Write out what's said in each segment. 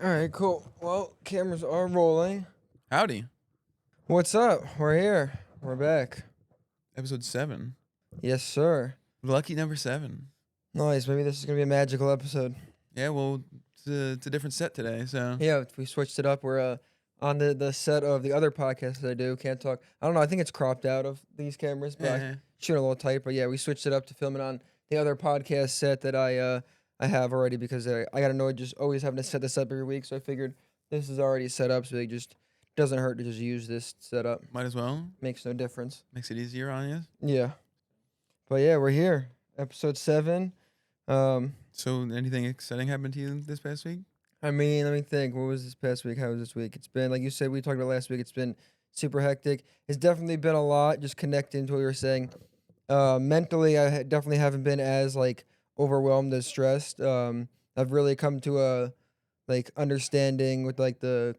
All right, cool. Well, cameras are rolling. Howdy. What's up? We're here. We're back. Episode 7. Yes, sir. Lucky number 7. Nice. Maybe this is gonna be a magical episode. Yeah, well, it's a different set today, so. Yeah, we switched it up. We're on the set of the other podcast that I do. Can't talk. I don't know. I think it's cropped out of these cameras, but I Yeah. shoot a little tight. But yeah, we switched it up to film it on the other podcast set that I have already because I got annoyed just always having to set this up every week. So I figured this is already set up, so it just doesn't hurt to just use this setup. Might as well. Makes no difference. Makes it easier on you. Yeah. But yeah, we're here. Episode 7. So, anything exciting happened to you this past week? I mean, let me think. What was this past week? How was this week? It's been, like you said, we talked about last week. It's been super hectic. It's definitely been a lot, just connecting to what you were saying. Mentally, I definitely haven't been as, like, overwhelmed as stressed. I've really come to a, like, understanding with, like, the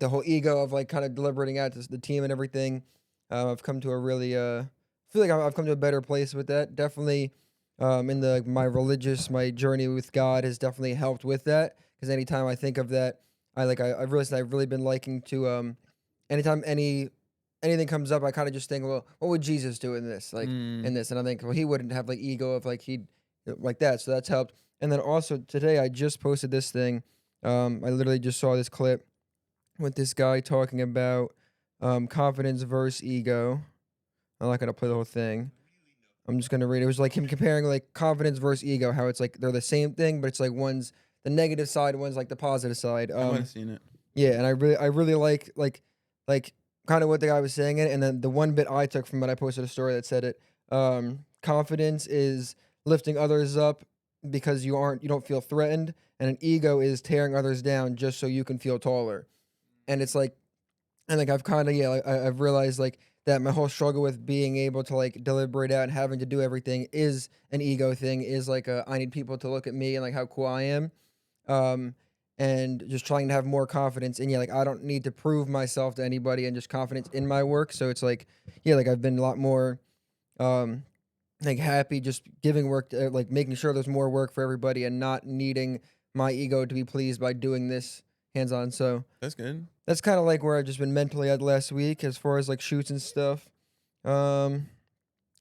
whole ego of, like, kind of deliberating out to the team and everything. I've come to a really, feel like I've come to a better place with that. Definitely, in my journey with God has definitely helped with that. Because anytime I think of that, I've realized I've really been liking to, anytime anything comes up, I kind of just think, well, what would Jesus do in this, in this? And I think, well, he wouldn't have like ego of like he'd like that. So that's helped. And then also today I just posted this thing. I literally just saw this clip with this guy talking about confidence versus ego. I'm not gonna play the whole thing. I'm just gonna read it. It was like him comparing like confidence versus ego, how it's like they're the same thing, but it's like one's the negative side, one's like the positive side. I might have seen it. Yeah, and I really like kind of what the guy was saying it, and then the one bit I took from it, I posted a story that said it. Confidence is lifting others up because you don't feel threatened, and an ego is tearing others down just so you can feel taller. And it's like, and like I've kind of I've realized like that my whole struggle with being able to like deliberate out and having to do everything is an ego thing. Is like I need people to look at me and like how cool I am, um, and just trying to have more confidence. And yeah, like I don't need to prove myself to anybody, and just confidence in my work. So it's like like I've been a lot more um like happy just giving work to, like making sure there's more work for everybody and not needing my ego to be pleased by doing this hands on. So That's good. that's kind of like where I've just been mentally at last week as far as like shoots and stuff. Um,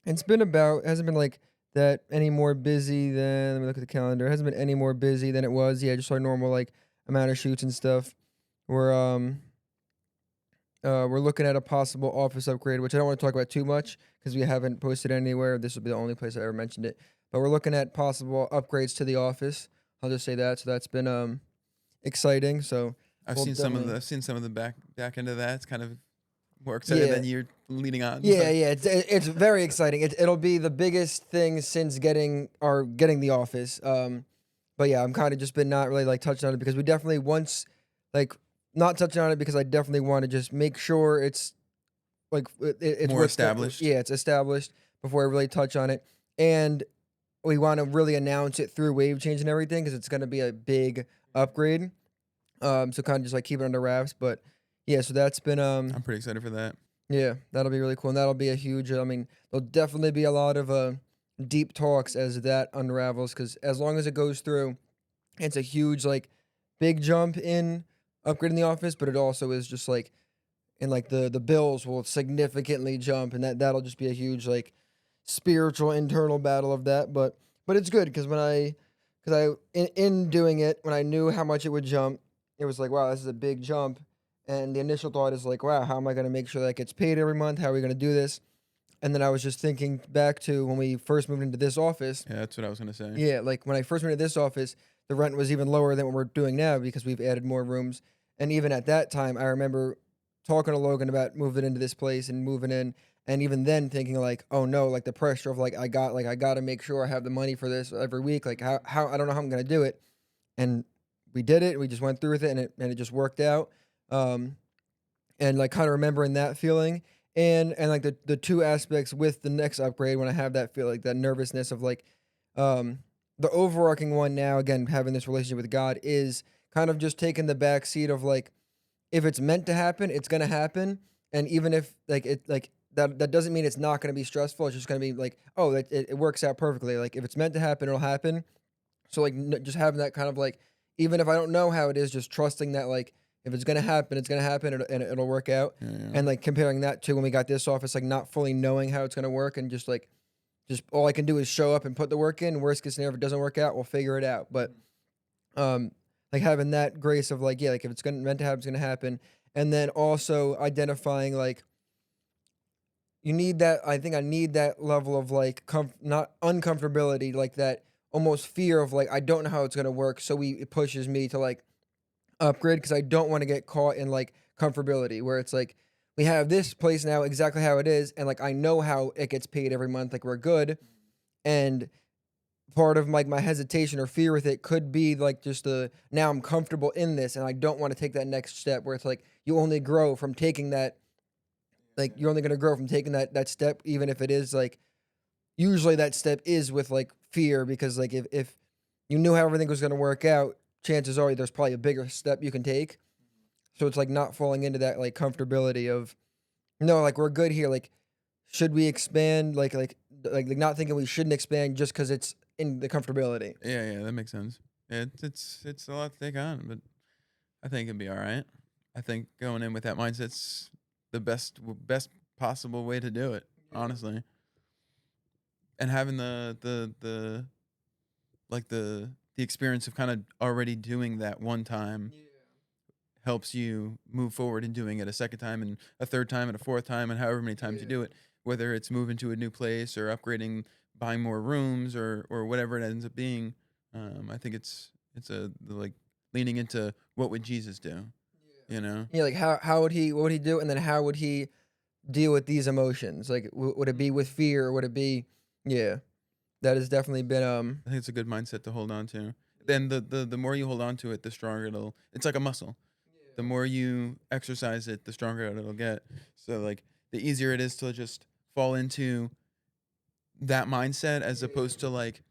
it's been about hasn't been like that any more busy than let me look at the calendar. It hasn't been any more busy than it was. Yeah, just our normal like amount of shoots and stuff. We're we're looking at a possible office upgrade, which I don't want to talk about too much because we haven't posted anywhere. This will be the only place I ever mentioned it. But we're looking at possible upgrades to the office. I'll just say that. So that's been exciting. So I've we'll seen definitely. I've seen some of the back end of that. It's kind of more exciting Yeah. than you're leading on. Yeah, yeah, it's very exciting. It'll be the biggest thing since getting the office. But yeah, I'm kind of just been not really like touching on it because we definitely once like not touching on it because I definitely want to just make sure it's like it's More worth established. Yeah, it's established before I really touch on it, and we want to really announce it through wave change and everything because it's going to be a big upgrade. So kind of just like keep it under wraps, but yeah, so that's been I'm pretty excited for that. yeah, that'll be really cool, and that'll be a huge. I mean, there'll definitely be a lot of deep talks as that unravels, because as long as it goes through, it's a huge like big jump in upgrading the office, but it also is just like, and like the bills will significantly jump, and that'll just be a huge like spiritual internal battle of that. But it's good because in doing it, when I knew how much it would jump, it was like, wow, this is a big jump. And the initial thought is like, wow, how am I going to make sure that gets paid every month? How are we going to do this? And then I was just thinking back to when we first moved into this office. Yeah, that's what I was gonna say. Yeah, like when I first moved into this office, the rent was even lower than what we're doing now because we've added more rooms. And even at that time, I remember talking to Logan about moving into this place and moving in. And even then thinking like, oh no, like the pressure of like, I got to make sure I have the money for this every week. Like how I don't know how I'm going to do it. And we did it. We just went through with it, and it just worked out. Um, and like kind of remembering that feeling, and like the two aspects with the next upgrade when I have that feel like that nervousness of like um the overarching one now, again, having this relationship with God is kind of just taking the back seat of like, if it's meant to happen, it's gonna happen. And even if like it like that doesn't mean it's not gonna be stressful. It's just gonna be like, oh, it works out perfectly. Like if it's meant to happen, it'll happen. So like just having that kind of like even if I don't know how it is, just trusting that like if it's gonna happen, it's gonna happen, and it'll work out. Yeah, yeah. And like comparing that to when we got this office, like not fully knowing how it's gonna work, and just all I can do is show up and put the work in. Worst case scenario, if it doesn't work out, we'll figure it out. But um, like having that grace of like, yeah, like if it's gonna meant to happen, it's gonna happen. And then also identifying like you need that. I think I need that level of like not uncomfortability, like that almost fear of like I don't know how it's gonna work. So it pushes me to like upgrade because I don't want to get caught in like comfortability where it's like we have this place now exactly how it is, and like I know how it gets paid every month, like we're good. And part of like my hesitation or fear with it could be like just the now I'm comfortable in this and I don't want to take that next step where it's like you only grow from taking that, like you're only going to grow from taking that step, even if it is like usually that step is with like fear, because like if you knew how everything was going to work out, chances are there's probably a bigger step you can take. So it's like not falling into that like comfortability of no, like we're good here, like should we expand, like not thinking we shouldn't expand just because it's in the comfortability. Yeah, yeah, that makes sense. It's a lot to take on, but I think it'd be all right. I think going in with that mindset's the best possible way to do it, honestly. And having the like the experience of kind of already doing that one time helps you move forward in doing it a second time and a third time and a fourth time and however many times you do it, whether it's moving to a new place or upgrading, buying more rooms or whatever it ends up being. I think it's like leaning into what would Jesus do, you know? Yeah, like how would he, what would he do, and then how would he deal with these emotions? Like would it be with fear, or would it be, yeah, that has definitely been I think it's a good mindset to hold on to. Then the more you hold on to it, the stronger it's like a muscle. The more you exercise it, the stronger it'll get. So like the easier it is to just fall into that mindset as opposed to like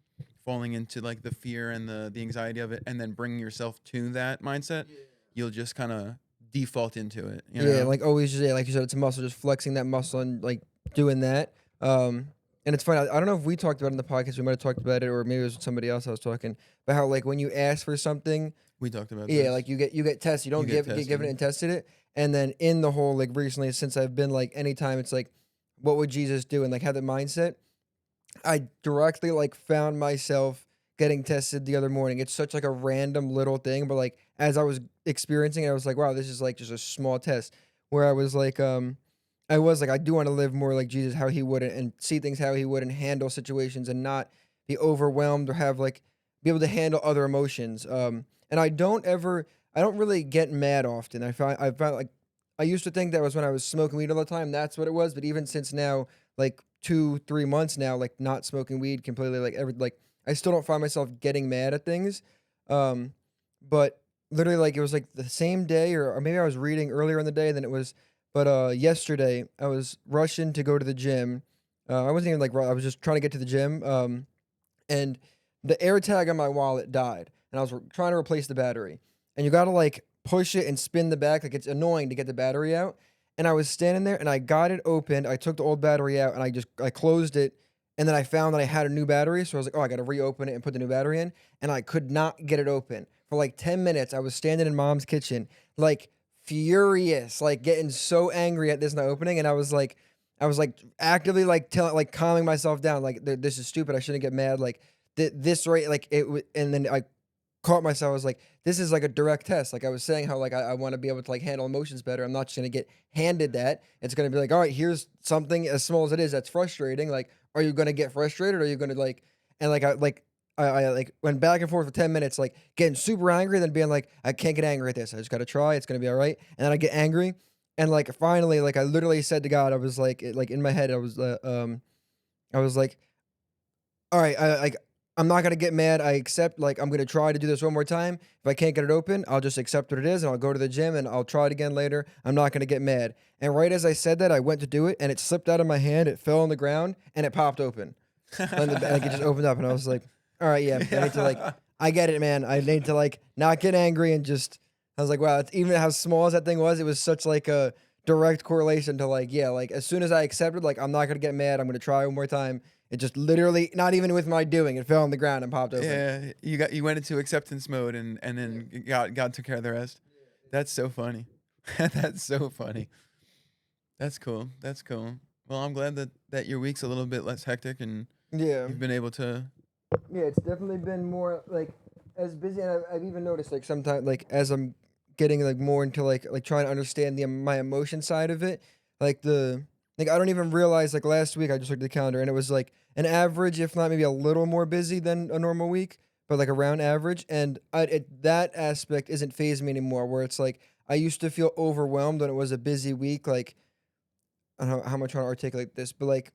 falling into like the fear and the anxiety of it and then bringing yourself to that mindset. You'll just kind of default into it, you yeah, know? like always just, yeah, like you said, it's a muscle, just flexing that muscle and like doing that. And it's funny, I don't know if we talked about it in the podcast, we might have talked about it, or maybe it was with somebody else I was talking, but how like when you ask for something, We talked about yeah, this. like you get tested. You You don't get get given it tested. and tested it. And then in the whole like recently, since I've been like anytime it's like, what would Jesus do? And like have the mindset, I directly like found myself getting tested the other morning. It's such like a random little thing, but like as I was experiencing it, I was like, wow, this is like just a small test where I was like, I do want to live more like Jesus, how he would, and see things how he would, and handle situations and not be overwhelmed or have like be able to handle other emotions. And I don't really get mad often. I found like I used to think that was when I was smoking weed all the time. That's what it was. But even since now, like 2 3 months now, like not smoking weed completely, like I still don't find myself getting mad at things. Um, but literally like it was like the same day, or maybe I was reading earlier in the day than it was. But yesterday I was rushing to go to the gym. I wasn't even like I was just trying to get to the gym. And the air tag on my wallet died, and I was trying to replace the battery. And you gotta like push it and spin the back, like it's annoying to get the battery out. And I was standing there, and I got it opened. I took the old battery out, and I closed it, and then I found that I had a new battery. So I was like, oh, I gotta reopen it and put the new battery in, and I could not get it open for like 10 minutes. I was standing in mom's kitchen, like furious, like getting so angry at this not opening, and I was like actively like telling, like calming myself down, like this is stupid. I shouldn't get mad. Like this rate, like and then I caught myself. I was like, this is like a direct test. Like I was saying, how like I want to be able to like handle emotions better. I'm not just gonna get handed that. It's gonna be like, all right, here's something as small as it is that's frustrating. Like, are you gonna get frustrated? Or are you gonna like, and I like went back and forth for 10 minutes, like getting super angry, then being like, I can't get angry at this. I just gotta try. It's gonna be all right. And then I get angry, and like finally, like I literally said to God, I was like, like in my head, I was like, all right, I'm not gonna get mad. I accept. Like I'm gonna try to do this one more time. If I can't get it open, I'll just accept what it is, and I'll go to the gym and I'll try it again later. I'm not gonna get mad. And right as I said that, I went to do it, and it slipped out of my hand. It fell on the ground, and it popped open. And like it just opened up, and I was like, all right, yeah, I need to like, I get it, man. I need to like not get angry and just. I was like, wow, it's, even how small as that thing was, it was such like a direct correlation to like, yeah, like as soon as I accepted, like I'm not gonna get mad. I'm gonna try one more time. It just literally, not even with my doing, it fell on the ground and popped open. Yeah, you went into acceptance mode and then God took care of the rest. That's so funny. That's so funny. That's cool. That's cool. Well, I'm glad that your week's a little bit less hectic and Yeah. you've been able to. Yeah, it's definitely been more like as busy, and I've even noticed like sometimes like as I'm getting like more into like trying to understand my emotion side of it, like the like I don't even realize like last week I just looked at the calendar and it was like an average, if not maybe a little more busy than a normal week, but like around average, and that aspect isn't phasing me anymore. Where it's like I used to feel overwhelmed when it was a busy week, like I don't know how much I want to articulate this, but like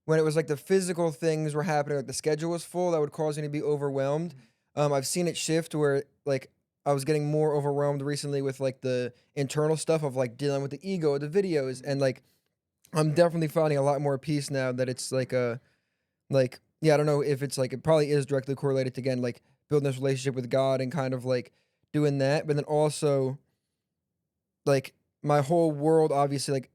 when it was like the physical things were happening, like the schedule was full, that would cause me to be overwhelmed. I've seen it shift where like I was getting more overwhelmed recently with like the internal stuff of like dealing with the ego, the videos, and like I'm definitely finding a lot more peace now that it's like a like yeah, I don't know if it's like it probably is directly correlated to again like building this relationship with God and kind of like doing that, but then also like my whole world obviously like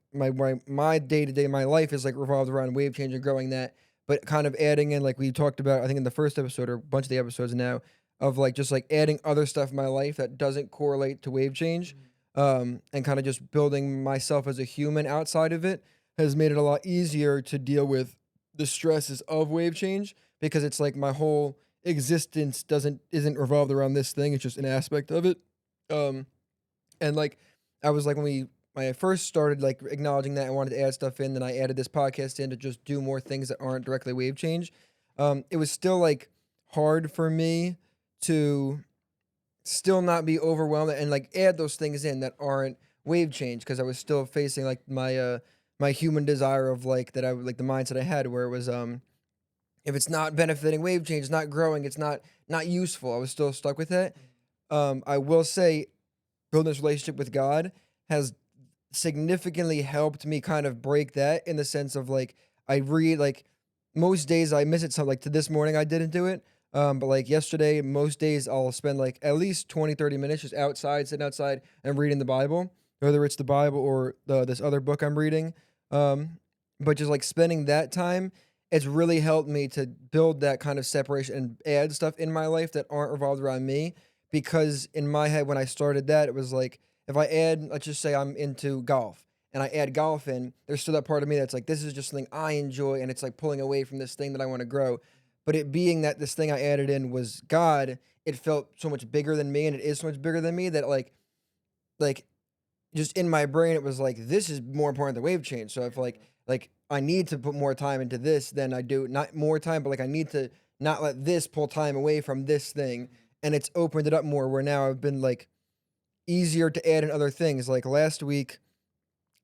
my day to day my life is like revolved around wave change and growing that, but kind of adding in like we talked about I think in the first episode or a bunch of the episodes now of like just like adding other stuff in my life that doesn't correlate to wave change, and kind of just building myself as a human outside of it has made it a lot easier to deal with the stresses of wave change because it's like my whole existence isn't revolved around this thing, it's just an aspect of it. Um and like I was like when I first started like acknowledging that I wanted to add stuff in, then I added this podcast in to just do more things that aren't directly wave change. It was still like hard for me to still not be overwhelmed and like add those things in that aren't wave change because I was still facing like my human desire of like that I would like the mindset I had where it was if it's not benefiting wave change, it's not growing, it's not useful. I was still stuck with it. I will say building this relationship with God has significantly helped me kind of break that in the sense of like I read like most days I miss it. So like to this morning I didn't do it. But like yesterday, most days I'll spend like at least 20, 30 minutes just outside, sitting outside and reading the Bible, whether it's the Bible or this other book I'm reading. Um, but just like spending that time, it's really helped me to build that kind of separation and add stuff in my life that aren't revolved around me. Because in my head, when I started that, it was like, if I add, let's just say I'm into golf and I add golf in, there's still that part of me that's like, this is just something I enjoy and it's like pulling away from this thing that I want to grow. But it being that this thing I added in was God, it felt so much bigger than me and it is so much bigger than me that like just in my brain it was like this is more important than wave change. So if like I need to put more time into this than I do, not more time, but like I need to not let this pull time away from this thing. And it's opened it up more where now I've been like easier to add in other things. Like last week,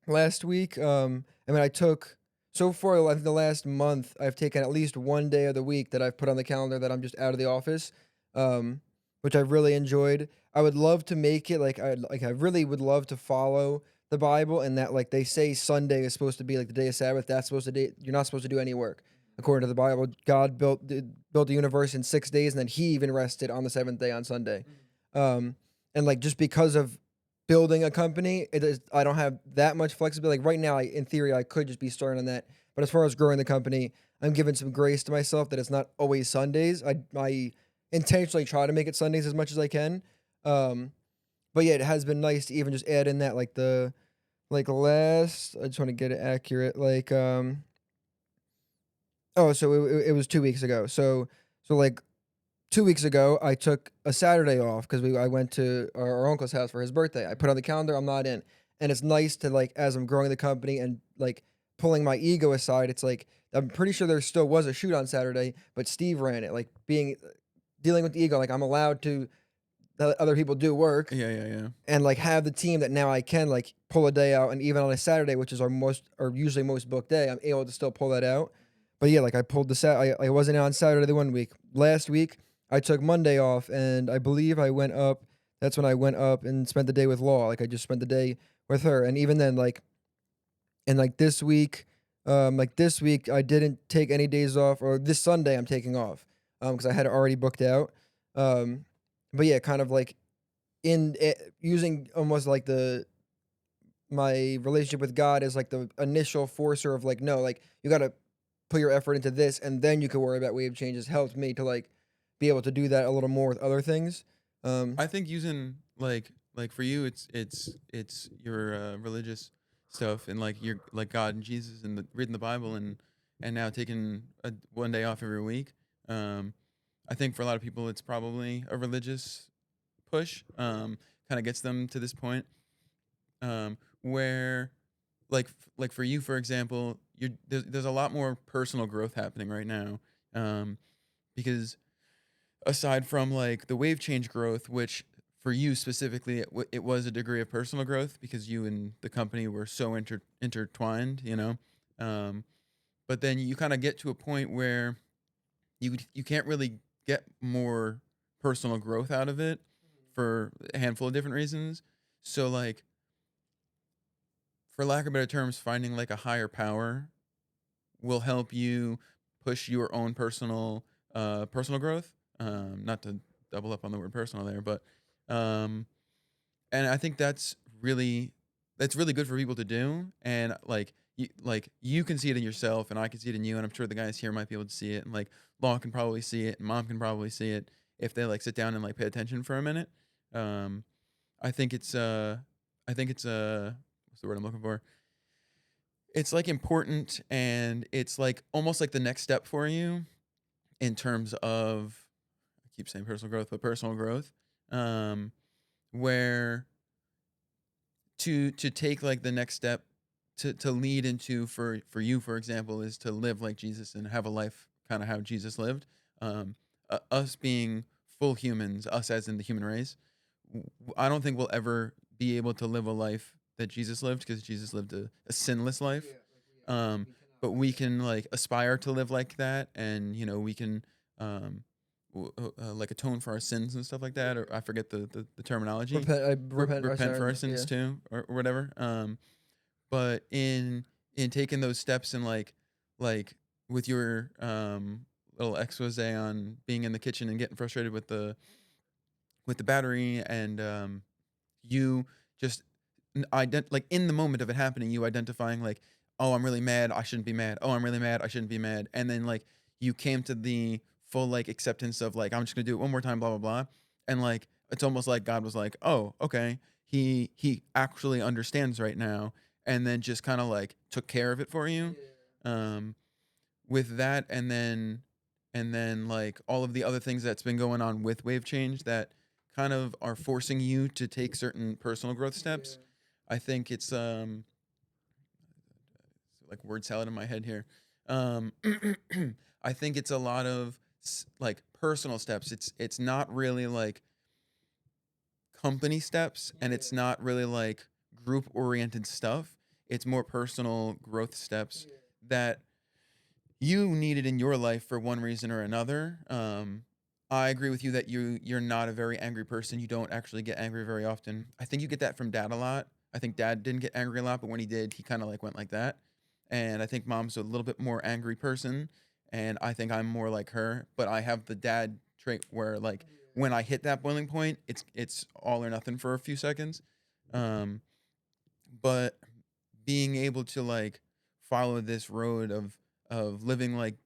I mean, I took so far. I think the last month, I've taken at least one day of the week that I've put on the calendar that I'm just out of the office, um, which I've really enjoyed. I would love to make it I really would love to follow the Bible and that like they say Sunday is supposed to be like the day of Sabbath. That's supposed to do you're not supposed to do any work. According to the Bible, God built the universe in 6 days, and then He even rested on the seventh day on Sunday. Um, and like just because of building a company, it is I don't have that much flexibility. Like right now, in theory, I could just be starting on that. But as far as growing the company, I'm giving some grace to myself that it's not always Sundays. I intentionally try to make it Sundays as much as I can. Um, but yeah, it has been nice to even just add in that like the like last. I just want to get it accurate. Like oh, so it was 2 weeks ago. So like 2 weeks ago, I took a Saturday off because I went to our uncle's house for his birthday. I put on the calendar, I'm not in, and it's nice to like as I'm growing the company and like pulling my ego aside. It's like I'm pretty sure there still was a shoot on Saturday, but Steve ran it. Like being dealing with the ego, like I'm allowed to let other people do work Yeah, yeah, yeah. and like have the team that now I can like pull a day out, and even on a Saturday, which is our usually most booked day, I'm able to still pull that out. But yeah, like I pulled I wasn't on Saturday the one week. Last week I took Monday off, and I believe I went up. That's when I went up and spent the day with Law. Like I just spent the day with her, and even then, and like this week I didn't take any days off, or this Sunday I'm taking off, because I had it already booked out. Um, but yeah, kind of like using almost like the my relationship with God as like the initial forcer of like no, like you gotta put your effort into this, and then you can worry about wave changes, helped me to like be able to do that a little more with other things. I think using like for you, it's your religious stuff and like your like God and Jesus and reading the Bible and now taking one day off every week. Um, I think for a lot of people, it's probably a religious push. Kind of gets them to this point where like for you, for example, there's a lot more personal growth happening right now because aside from like the wave change growth, which for you specifically, it was a degree of personal growth because you and the company were so intertwined, you know. Um, but then you kind of get to a point where you can't really get more personal growth out of it for a handful of different reasons. So like, for lack of better terms, finding like a higher power will help you push your own personal growth. Not to double up on the word personal there, but um, and I think that's really good for people to do. And like you can see it in yourself, and I can see it in you, and I'm sure the guys here might be able to see it, and like Law can probably see it, and Mom can probably see it if they like sit down and like pay attention for a minute. Um, I think it's what's the word I'm looking for? It's like important, and it's like almost like the next step for you in terms of, I keep saying personal growth, but personal growth, um, where to take like the next step to lead into for you, for example, is to live like Jesus and have a life kind of how Jesus lived. Us being full humans, us as in the human race, I don't think we'll ever be able to live a life that Jesus lived because Jesus lived a sinless life. Um, but we can like aspire to live like that, and you know we can um, like atone for our sins and stuff like that, or I forget the terminology. Repent our Repent for our sins. sins Yeah. too, or whatever. But in taking those steps and like with your little expose on being in the kitchen and getting frustrated with the battery and you just like in the moment of it happening, you identifying like, oh, I'm really mad, I shouldn't be mad. Oh, I'm really mad, I shouldn't be mad. And then like you came to the full like acceptance of like I'm just gonna do it one more time, blah blah blah. And like it's almost like God was like, oh, okay, he actually understands right now, and then just kind of like took care of it for you. Um, with that, and then like all of the other things that's been going on with wave change that kind of are forcing you to take certain personal growth steps. I think it's like word salad in my head here. Um, I think it's a lot of like personal steps. It's not really like company steps, and it's not really like group oriented stuff. It's more personal growth steps that you needed in your life for one reason or another. I agree with you that you're not a very angry person. You don't actually get angry very often. I think you get that from dad a lot. I think dad didn't get angry a lot, but when he did, he kind of like went like that. And I think mom's a little bit more angry person, and I think I'm more like her. But I have the dad trait where like when I hit that boiling point, it's all or nothing for a few seconds. Um, but being able to like follow this road of living like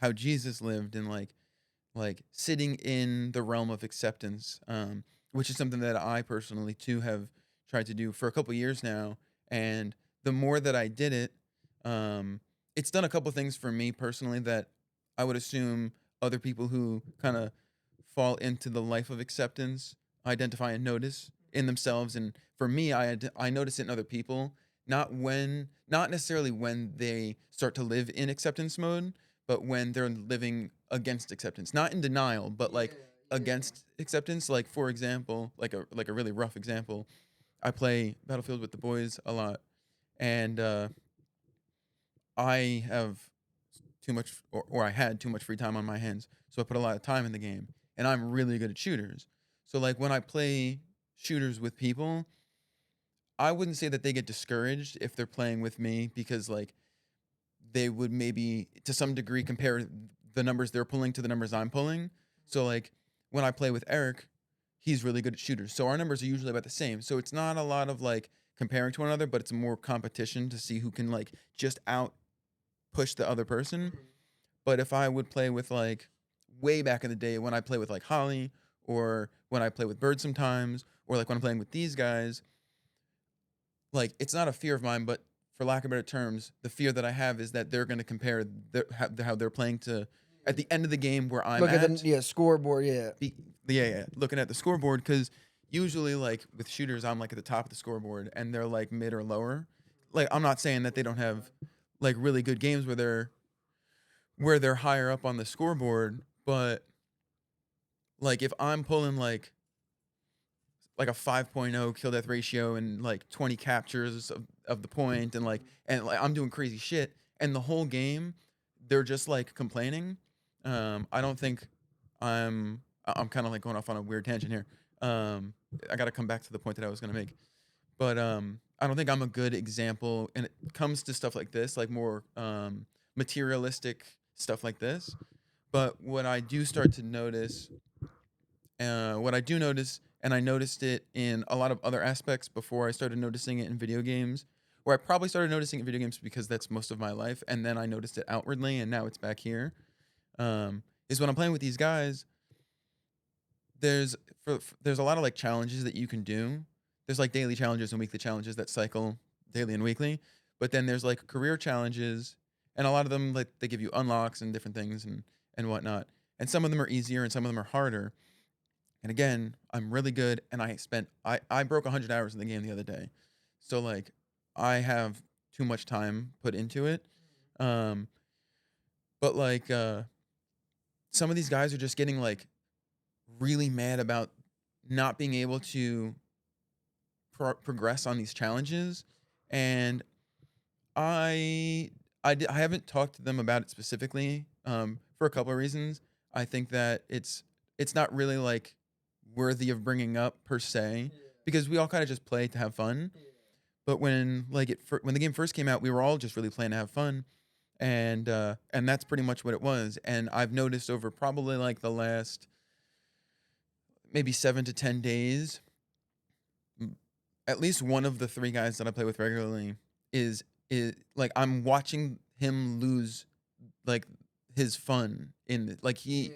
how Jesus lived and like sitting in the realm of acceptance, which is something that I personally too have tried to do for a couple years now. And the more that I did it, it's done a couple things for me personally that I would assume other people who kind of fall into the life of acceptance identify and notice in themselves. And for me, I notice it in other people, not necessarily when they start to live in acceptance mode, but when they're living against acceptance, not in denial, but like against acceptance. Like for example, like a really rough example, I play Battlefield with the boys a lot, and I have too much, or I had too much free time on my hands, so I put a lot of time in the game, and I'm really good at shooters. So like when I play shooters with people, I wouldn't say that they get discouraged if they're playing with me because like they would maybe to some degree compare the numbers they're pulling to the numbers I'm pulling. So like when I play with Eric, he's really good at shooters. So our numbers are usually about the same. So it's not a lot of like comparing to one another, but it's more competition to see who can like just out push the other person. But if I would play with like way back in the day when I play with like Holly or when I play with Bird sometimes or like when I'm playing with these guys, like it's not a fear of mine, but for lack of better terms, the fear that I have is that they're going to compare how they're playing to at the end of the game where I'm Look at at. the scoreboard. Yeah. Be, yeah, looking at the scoreboard because usually like with shooters, I'm like at the top of the scoreboard and they're like mid or lower. Like I'm not saying that they don't have like really good games where they're higher up on the scoreboard, but like if I'm pulling like a 5.0 kill death ratio and like 20 captures of the point and like I'm doing crazy shit and the whole game they're just like complaining. I don't think I'm kind of like going off on a weird tangent here. I got to come back to the point that I was going to make. But I don't think I'm a good example and it comes to stuff like this, like more materialistic stuff like this. But what I do start to notice what I do notice, and I noticed it in a lot of other aspects before I started noticing it in video games, where I probably started noticing it in video games because that's most of my life, and then I noticed it outwardly, and now it's back here. Is when I'm playing with these guys, there's there's a lot of like challenges that you can do. There's like daily challenges and weekly challenges that cycle daily and weekly, but then there's like career challenges, and a lot of them like they give you unlocks and different things and whatnot. And some of them are easier and some of them are harder. And again, I'm really good, and I broke 100 hours in the game the other day, so like I have too much time put into it. Um, but like some of these guys are just getting like really mad about not being able to progress on these challenges, and I haven't talked to them about it specifically for a couple of reasons. I think that it's not really like worthy of bringing up per se because we all kind of just play to have fun. But when like when the game first came out, we were all just really playing to have fun, and that's pretty much what it was. And I've noticed over probably like the last maybe 7 to 10 days, at least one of the three guys that I play with regularly is like I'm watching him lose like his fun in like he's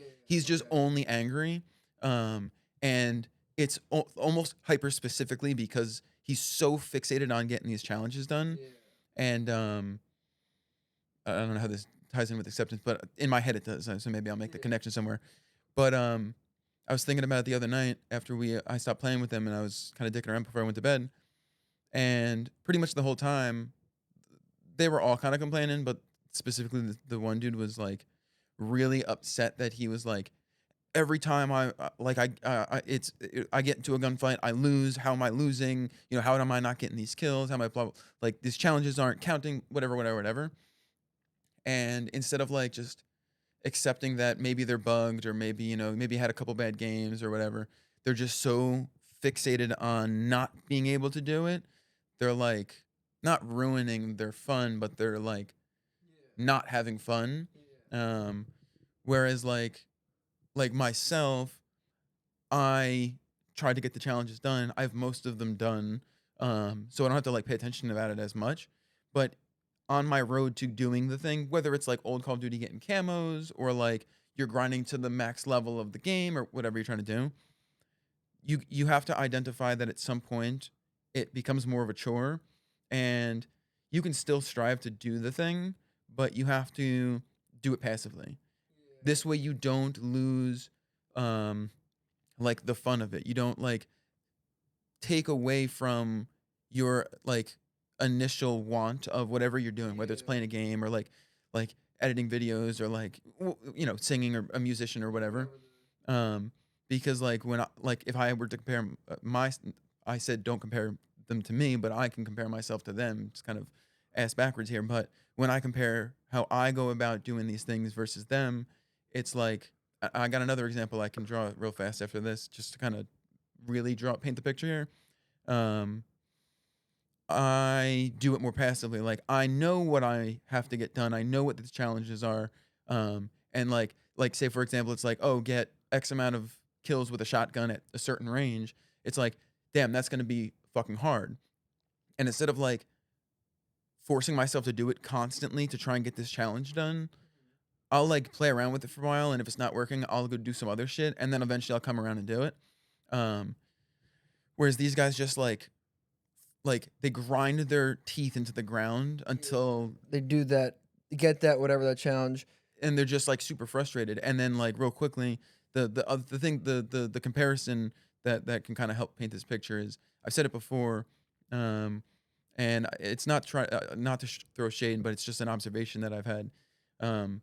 just only angry and it's almost hyper specifically because he's so fixated on getting these challenges done and I don't know how this ties in with acceptance but in my head it does so maybe I'll make the connection somewhere but I was thinking about it the other night after I stopped playing with him and I was kind of dicking around before I went to bed and pretty much the whole time they were all kind of complaining, but specifically the one dude was like really upset that he was like every time I get into a gunfight I lose. How am I losing? You know, how am I not getting these kills? How am I blah, blah, like these challenges aren't counting? Whatever. And instead of like just accepting that maybe they're bugged or maybe maybe had a couple bad games or whatever, they're just so fixated on not being able to do it. They're like not ruining their fun, but they're like not having fun. Um, whereas like myself, I try to get the challenges done. I have most of them done, so I don't have to like pay attention about it as much. But on my road to doing the thing, whether it's like old Call of Duty getting camos or like you're grinding to the max level of the game or whatever you're trying to do, you have to identify that at some point it becomes more of a chore and you can still strive to do the thing, but you have to do it passively. This way you don't lose um like the fun of it. You don't like take away from your like initial want of whatever you're doing, whether it's playing a game or like editing videos or like singing or a musician or whatever. Um, because like like if I were to compare I said don't compare them to me, but I can compare myself to them. It's kind of ass backwards here, but when I compare how I go about doing these things versus them, it's like I got another example I can draw real fast after this, just to kind of really paint the picture here. Um, I do it more passively. Like I know what I have to get done. I know what the challenges are. And like say for example, it's like, oh, get X amount of kills with a shotgun at a certain range. It's like, damn, that's gonna be fucking hard. And instead of like forcing myself to do it constantly to try and get this challenge done. I'll like play around with it for a while, and if it's not working, I'll go do some other shit, and then eventually I'll come around and do it. Um, Whereas these guys just like they grind their teeth into the ground until They do that, get that whatever that challenge. and they're just like super frustrated, and then like real quickly the thing the comparison that can kind of help paint this picture is I've said it before, um, and it's not to throw shade, but it's just an observation that I've had. Um,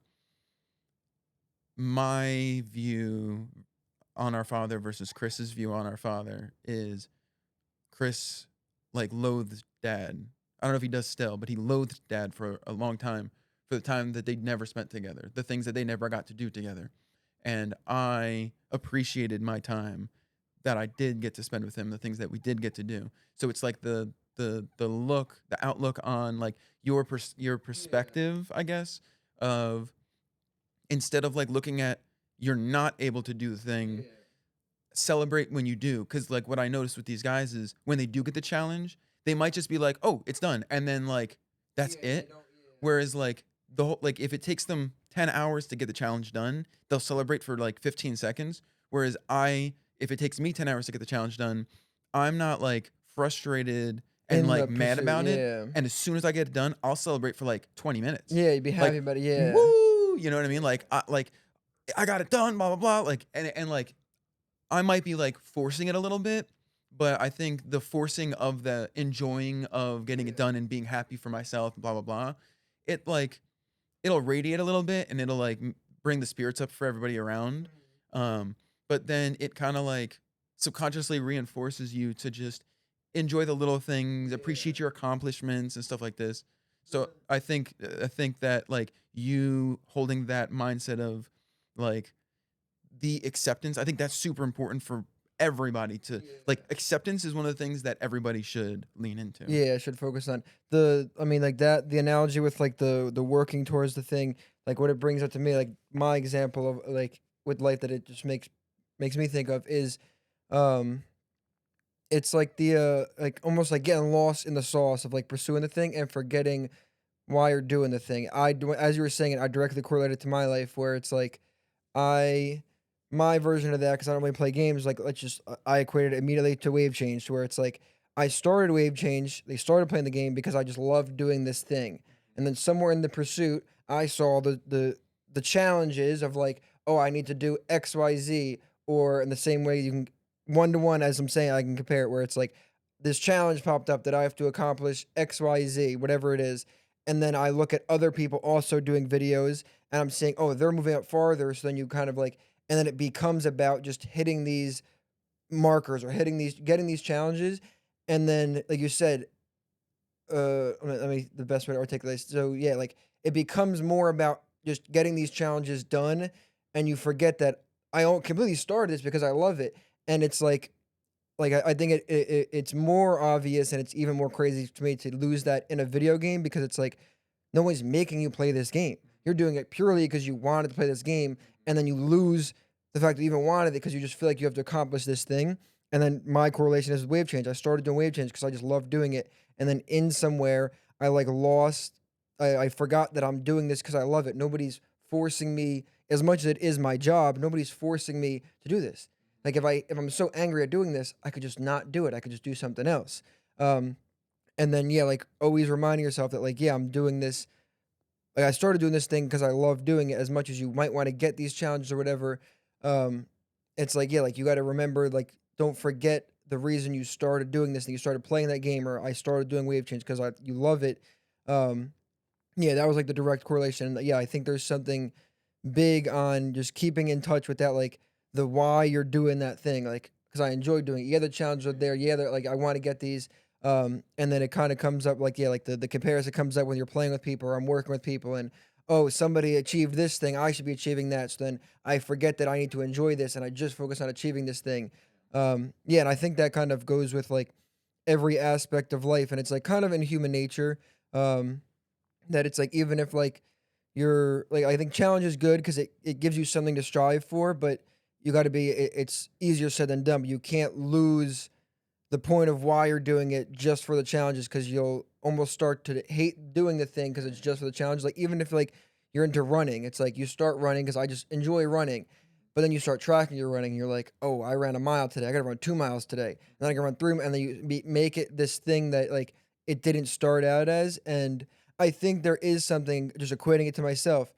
my view on our father versus Chris's view on our father is Chris like loathed dad. I don't know if he does still, but he loathed dad for a long time for the time that they'd never spent together, the things that they never got to do together. And I appreciated my time that I did get to spend with him, the things that we did get to do. So it's like the outlook on like your perspective, I guess, of instead of like looking at you're not able to do the thing, celebrate when you do. Cause like what I noticed with these guys is when they do get the challenge, they might just be like, oh, it's done. And then like that's it. Whereas like the whole like if it takes them 10 hours to get the challenge done, they'll celebrate for like 15 seconds. Whereas if it takes me 10 hours to get the challenge done, I'm not like frustrated and In the like mad pursuit, about it. yeah. And as soon as I get it done, I'll celebrate for like 20 minutes. Yeah, you'd be happy Like, about it, yeah. woo, you know what I mean? Like I got it done, blah blah blah. Like and like I might be like forcing it a little bit, but I think the forcing of the enjoying of getting it done and being happy for myself, blah blah blah, it like it'll radiate a little bit and it'll like bring the spirits up for everybody around. Um, but then it kind of like subconsciously reinforces you to just enjoy the little things, appreciate your accomplishments and stuff like this. So I think that like you holding that mindset of like the acceptance, I think that's super important for everybody to like acceptance is one of the things that everybody should lean into. Yeah, I should focus on I mean, like that, the analogy with like the working towards the thing, like what it brings up to me, like my example of like with life that it just makes me think of is, um, it's like like almost like getting lost in the sauce of like pursuing the thing and forgetting why you're doing the thing. As you were saying it, I directly correlated to my life where it's like I my version of that because I don't really play games. Like let's just I equated it immediately to wave change, to where it's like I started wave change. They started playing the game because I just loved doing this thing, and then somewhere in the pursuit, I saw the challenges of like, oh, I need to do X, Y, Z, or in the same way you can one to one as I'm saying, I can compare it where it's like this challenge popped up that I have to accomplish X, Y, Z, whatever it is, and then I look at other people also doing videos and I'm saying, "Oh, they're moving up farther." So then you kind of like and then it becomes about just hitting these markers or getting these challenges, and then, like you said, let me the best way to articulate this. So, yeah, like, it becomes more about just getting these challenges done, and you forget that I don't completely started this because I love it, and it's I think it's more obvious and it's even more crazy to me to lose that in a video game because it's like no one's making you play this game. You're doing it purely because you wanted to play this game, and then you lose the fact that you even wanted it because you just feel like you have to accomplish this thing. And then my correlation is with wave change. I started doing wave change because I just love doing it, and then in somewhere I like lost. I forgot that I'm doing this because I love it. Nobody's forcing me as much as it is my job. Nobody's forcing me to do this. Like if I'm so angry at doing this, I could just not do it. I could just do something else. Um, and then yeah, like always reminding yourself that like yeah, I'm doing this. Like I started doing this thing because I love doing it as much as you might want to get these challenges or whatever. Um, it's like yeah, like you got to remember like don't forget the reason you started doing this and you started playing that game or I started doing wave change because you love it. Um, yeah, that was like the direct correlation. Yeah, I think there's something big on just keeping in touch with that, like the why you're doing that thing, like because I enjoy doing it. Yeah, the challenges are there. Yeah, they're like I want to get these. And then it kind of comes up like yeah, like the comparison comes up when you're playing with people or I'm working with people and oh somebody achieved this thing, I should be achieving that. So then I forget that I need to enjoy this and I just focus on achieving this thing. Yeah, and I think that kind of goes with like every aspect of life, and it's like kind of in human nature. Um, that it's like even if like you're like I think challenge is good because it gives you something to strive for, but you got to be it's easier said than done. You can't lose the point of why you're doing it just for the challenges, because you'll almost start to hate doing the thing because it's just for the challenge. Like even if like you're into running, it's like you start running because I just enjoy running, but then you start tracking your running, and you're like, oh, I ran a mile today. I got to run 2 miles today, and then I can run 3, and then make it this thing that like it didn't start out as. And I think there is something, just equating it to myself,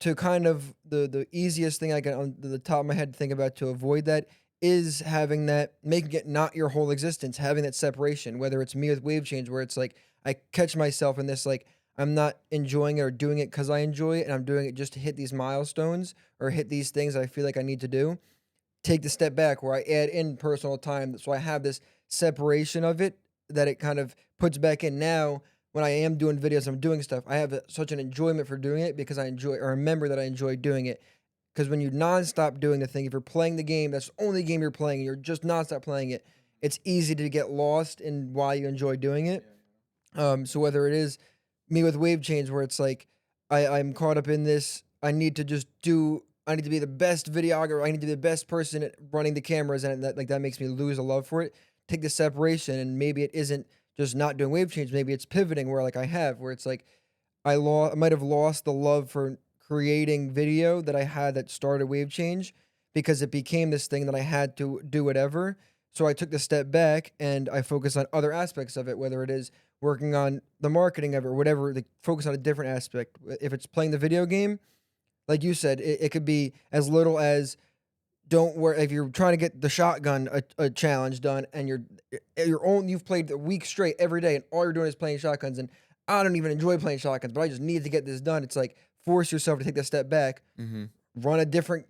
to kind of the easiest thing I can on the top of my head think about to avoid that is having that, making it not your whole existence, having that separation. Whether it's me with wave change, where it's like I catch myself in this like I'm not enjoying it or doing it because I enjoy it, and I'm doing it just to hit these milestones or hit these things I feel like I need to do. Take the step back where I add in personal time, so I have this separation of it that it kind of puts back in. Now when I am doing videos, I'm doing stuff, I have such an enjoyment for doing it because I enjoy, or remember that I enjoy doing it. Because when you nonstop doing the thing, if you're playing the game, that's the only game you're playing, and you're just nonstop playing it, it's easy to get lost in why you enjoy doing it. So whether it is me with wave change, where it's like I'm caught up in this, I need to be the best videographer, I need to be the best person at running the cameras, and that makes me lose a love for it. Take the separation, and maybe it isn't just not doing wave change, maybe it's pivoting, where like I have, where it's like I might have lost the love for creating video that I had that started wave change, because it became this thing that I had to do whatever. So I took the step back and I focused on other aspects of it, whether it is working on the marketing of it or whatever, like focus on a different aspect. If it's playing the video game, like you said, it could be as little as, don't worry if you're trying to get the shotgun a challenge done, and you've played a week straight every day, and all you're doing is playing shotguns, and I don't even enjoy playing shotguns, but I just need to get this done. It's like force yourself to take that step back, Mm-hmm. run a different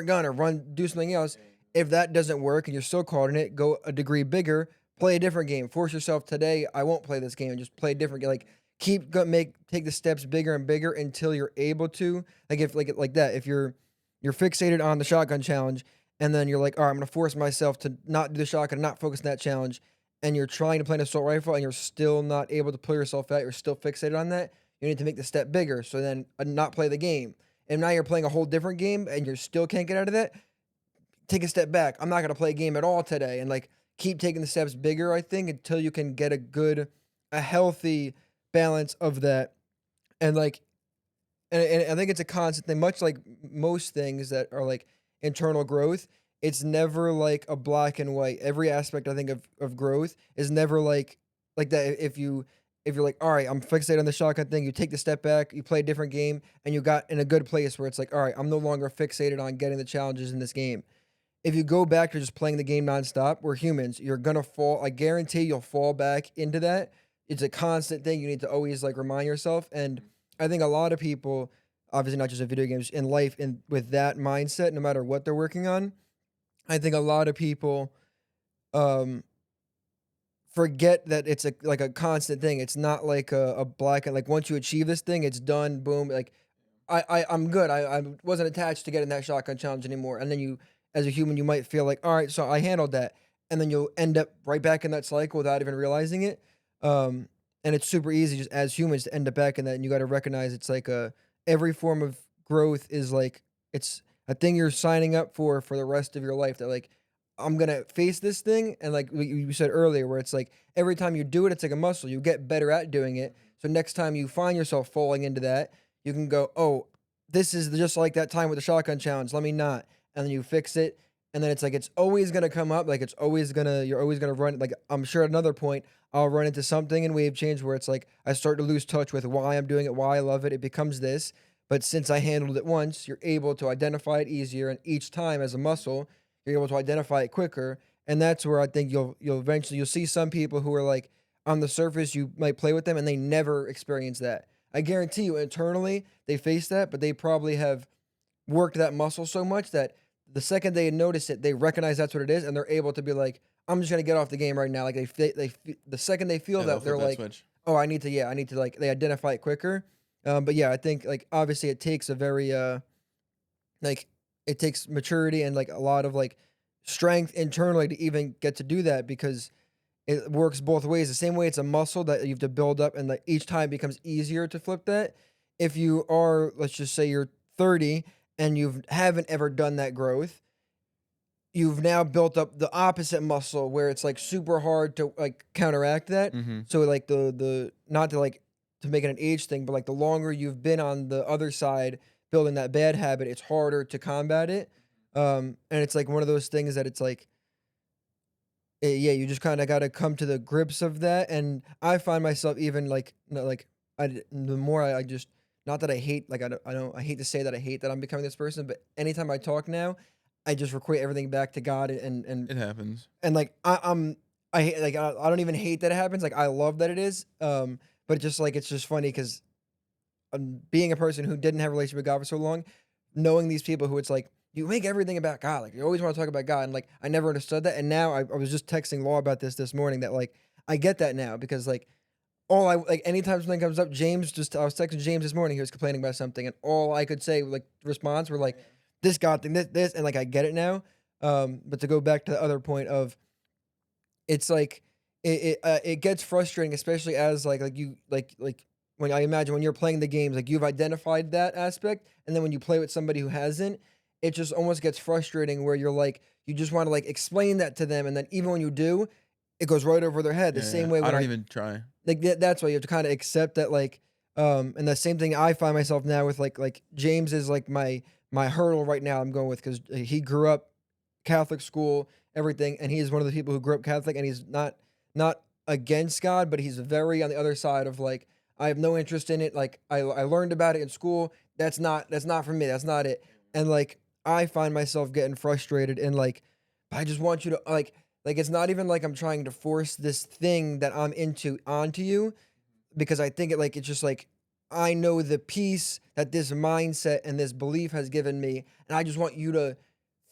gun, or do something else. If that doesn't work and you're still caught in it, go a degree bigger, play a different game. Force yourself, today I won't play this game, and just play a different game. Like take the steps bigger and bigger until you're able to. Like if like that, if you're fixated on the shotgun challenge, and then you're like, all right, I'm gonna force myself to not do the shotgun, not focus on that challenge, and you're trying to play an assault rifle and you're still not able to pull yourself out, you're still fixated on that, you need to make the step bigger. So then not play the game. And now you're playing a whole different game and you still can't get out of that. Take a step back. I'm not gonna play a game at all today. And like keep taking the steps bigger, I think, until you can get a healthy balance of that. And like and I think it's a constant thing, much like most things that are like internal growth. It's never like a black and white. Every aspect, I think, of growth is never like that. If you're like, all right, I'm fixated on the shotgun thing, you take the step back, you play a different game, and you got in a good place where it's like, all right, I'm no longer fixated on getting the challenges in this game. If you go back to just playing the game nonstop, we're humans. You're gonna fall. I guarantee you'll fall back into that. It's a constant thing. You need to always like remind yourself. And I think a lot of people, obviously not just in video games, in life, and with that mindset, no matter what they're working on, I think a lot of people um, forget that it's like a constant thing. It's not like a black and like once you achieve this thing, it's done. Boom. Like I'm good. I wasn't attached to getting that shotgun challenge anymore. And then you, as a human, you might feel like, all right, so I handled that, and then you'll end up right back in that cycle without even realizing it. Um, and it's super easy just as humans to end up back in that. And you got to recognize it's like every form of growth is like it's a thing you're signing up for the rest of your life. That like I'm gonna face this thing, and like you said earlier, where it's like every time you do it, it's like a muscle. You get better at doing it. So next time you find yourself falling into that, you can go, oh, this is just like that time with the shotgun challenge. Let me not. And then you fix it. And then it's like, it's always going to come up. Like, you're always going to run. Like, I'm sure at another point, I'll run into something in wave change where it's like, I start to lose touch with why I'm doing it, why I love it. It becomes this. But since I handled it once, you're able to identify it easier. And each time as a muscle, you're able to identify it quicker. And that's where I think you'll see some people who are like, on the surface, you might play with them and they never experience that. I guarantee you internally they face that, but they probably have worked that muscle so much that the second they notice it, they recognize that's what it is, and they're able to be like, "I'm just gonna get off the game right now." Like the second they feel Yeah, they'll that, they're flip that like, switch. "Oh, I need to like." They identify it quicker. But yeah, I think like obviously it takes a very like it takes maturity and like a lot of like strength internally to even get to do that, because it works both ways. The same way it's a muscle that you have to build up, and like each time it becomes easier to flip that. If you are, let's just say you're 30 and you haven't ever done that growth, you've now built up the opposite muscle where it's like super hard to like counteract that. Mhm. So like the not to like to make it an age thing, but like the longer you've been on the other side building that bad habit, it's harder to combat it. And it's like one of those things that it's like, yeah, you just kind of got to come to the grips of that. And I find myself even like, like the more I just, not that I hate, like I hate to say that I hate that I'm becoming this person, but anytime I talk now, I just equate everything back to God It happens. and like I hate, like I don't even hate that it happens. Like I love that it is. But it's just like it's just funny because being a person who didn't have a relationship with God for so long, knowing these people who it's like you make everything about God, like you always want to talk about God, and like I never understood that, and now I was just texting Law about this morning that like I get that now because like all I like anytime something comes up, I was texting James this morning, he was complaining about something, and all I could say like response were like this God thing, this, and like I get it now. But to go back to the other point of it's like it gets frustrating, especially as like you like when I imagine when you're playing the games, like you've identified that aspect, and then when you play with somebody who hasn't, it just almost gets frustrating where you're like you just want to like explain that to them, and then even when you do, it goes right over their head. The Yeah, yeah. same way I when don't I even try. like that's why you have to kind of accept that like and the same thing I find myself now with like James is like my hurdle right now I'm going with because he grew up Catholic school, everything, and he is one of the people who grew up Catholic, and he's not against God, but he's very on the other side of like I have no interest in it. Like I learned about it in school. That's not for me. That's not it. And like I find myself getting frustrated and like I just want you to like it's not even like I'm trying to force this thing that I'm into onto you because I think it's just like I know the peace that this mindset and this belief has given me, and I just want you to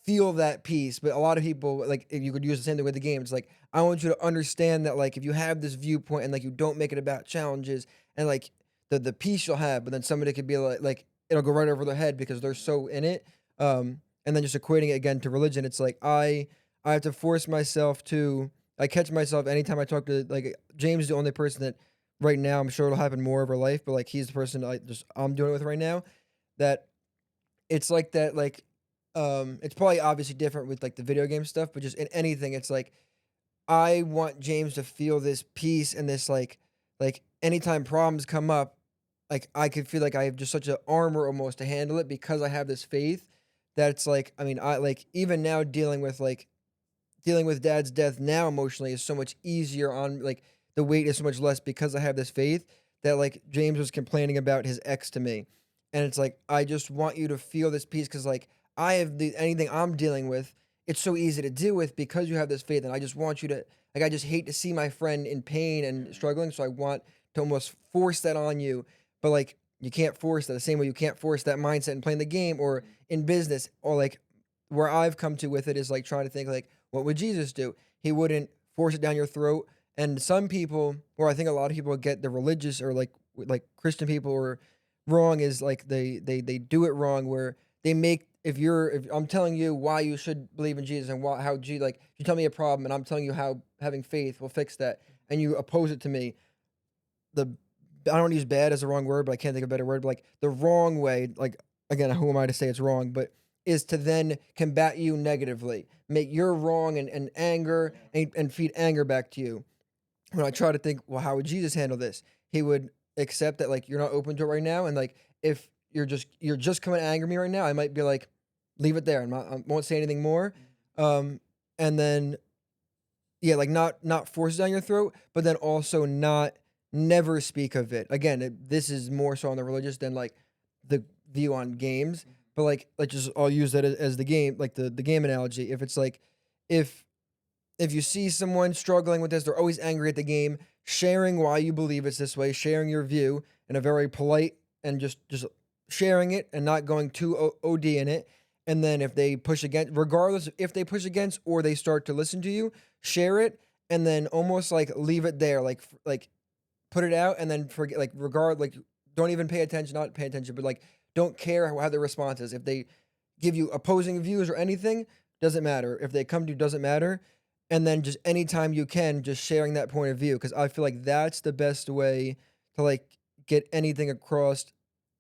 feel that peace. But a lot of people like if you could use the same thing with the game. It's like I want you to understand that like if you have this viewpoint and like you don't make it about challenges and like the peace you'll have, but then somebody could be like it'll go right over their head because they're so in it. And then just equating it again to religion, it's like I have to force myself to. I catch myself anytime I talk to like James, is the only person that right now I'm sure it'll happen more of her life, but like he's the person I'm doing it with right now. That it's like that it's probably obviously different with like the video game stuff, but just in anything, it's like I want James to feel this peace and this like anytime problems come up, like I could feel like I have just such an armor almost to handle it because I have this faith that it's like I mean I like even now dealing with dad's death now emotionally is so much easier on like the weight is so much less because I have this faith that like James was complaining about his ex to me. And it's like I just want you to feel this peace cuz like I have the anything I'm dealing with, it's so easy to deal with because you have this faith and I just want you to like I just hate to see my friend in pain and struggling, so I want to almost force that on you. But like you can't force that the same way you can't force that mindset in playing the game or in business or like where I've come to with it is like trying to think like what would Jesus do? He wouldn't force it down your throat. And some people, or I think a lot of people get the religious or like Christian people or wrong is like they do it wrong where they make if I'm telling you why you should believe in Jesus and why how like you tell me a problem and I'm telling you how having faith will fix that and you oppose it to me the I don't wanna use bad as a wrong word, but I can't think of a better word, but, like, the wrong way, like, again, who am I to say it's wrong, but is to then combat you negatively, make your wrong and anger and feed anger back to you. When I try to think, "Well, how would Jesus handle this?" He would accept that, like, you're not open to it right now, and, like, if you're just coming to anger me right now, I might be like, "Leave it there, I won't say anything more." And then yeah, like not force it down your throat, but then also not never speak of it. Again, this is more so on the religious than like the view on games. But like just I'll use that as the game, like the game analogy. If it's like if if you see someone struggling with this, they're always angry at the game, sharing why you believe it's this way, sharing your view in a very polite and just sharing it and not going too OD in it. And then if they push against, regardless if they push against or they start to listen to you, share it and then almost like leave it there, like put it out and then forget, like don't even pay attention, not pay attention, but like don't care how the response is. If they give you opposing views or anything, doesn't matter. If they come to you, doesn't matter. And then just anytime you can, just sharing that point of view. Cause I feel like that's the best way to like get anything across,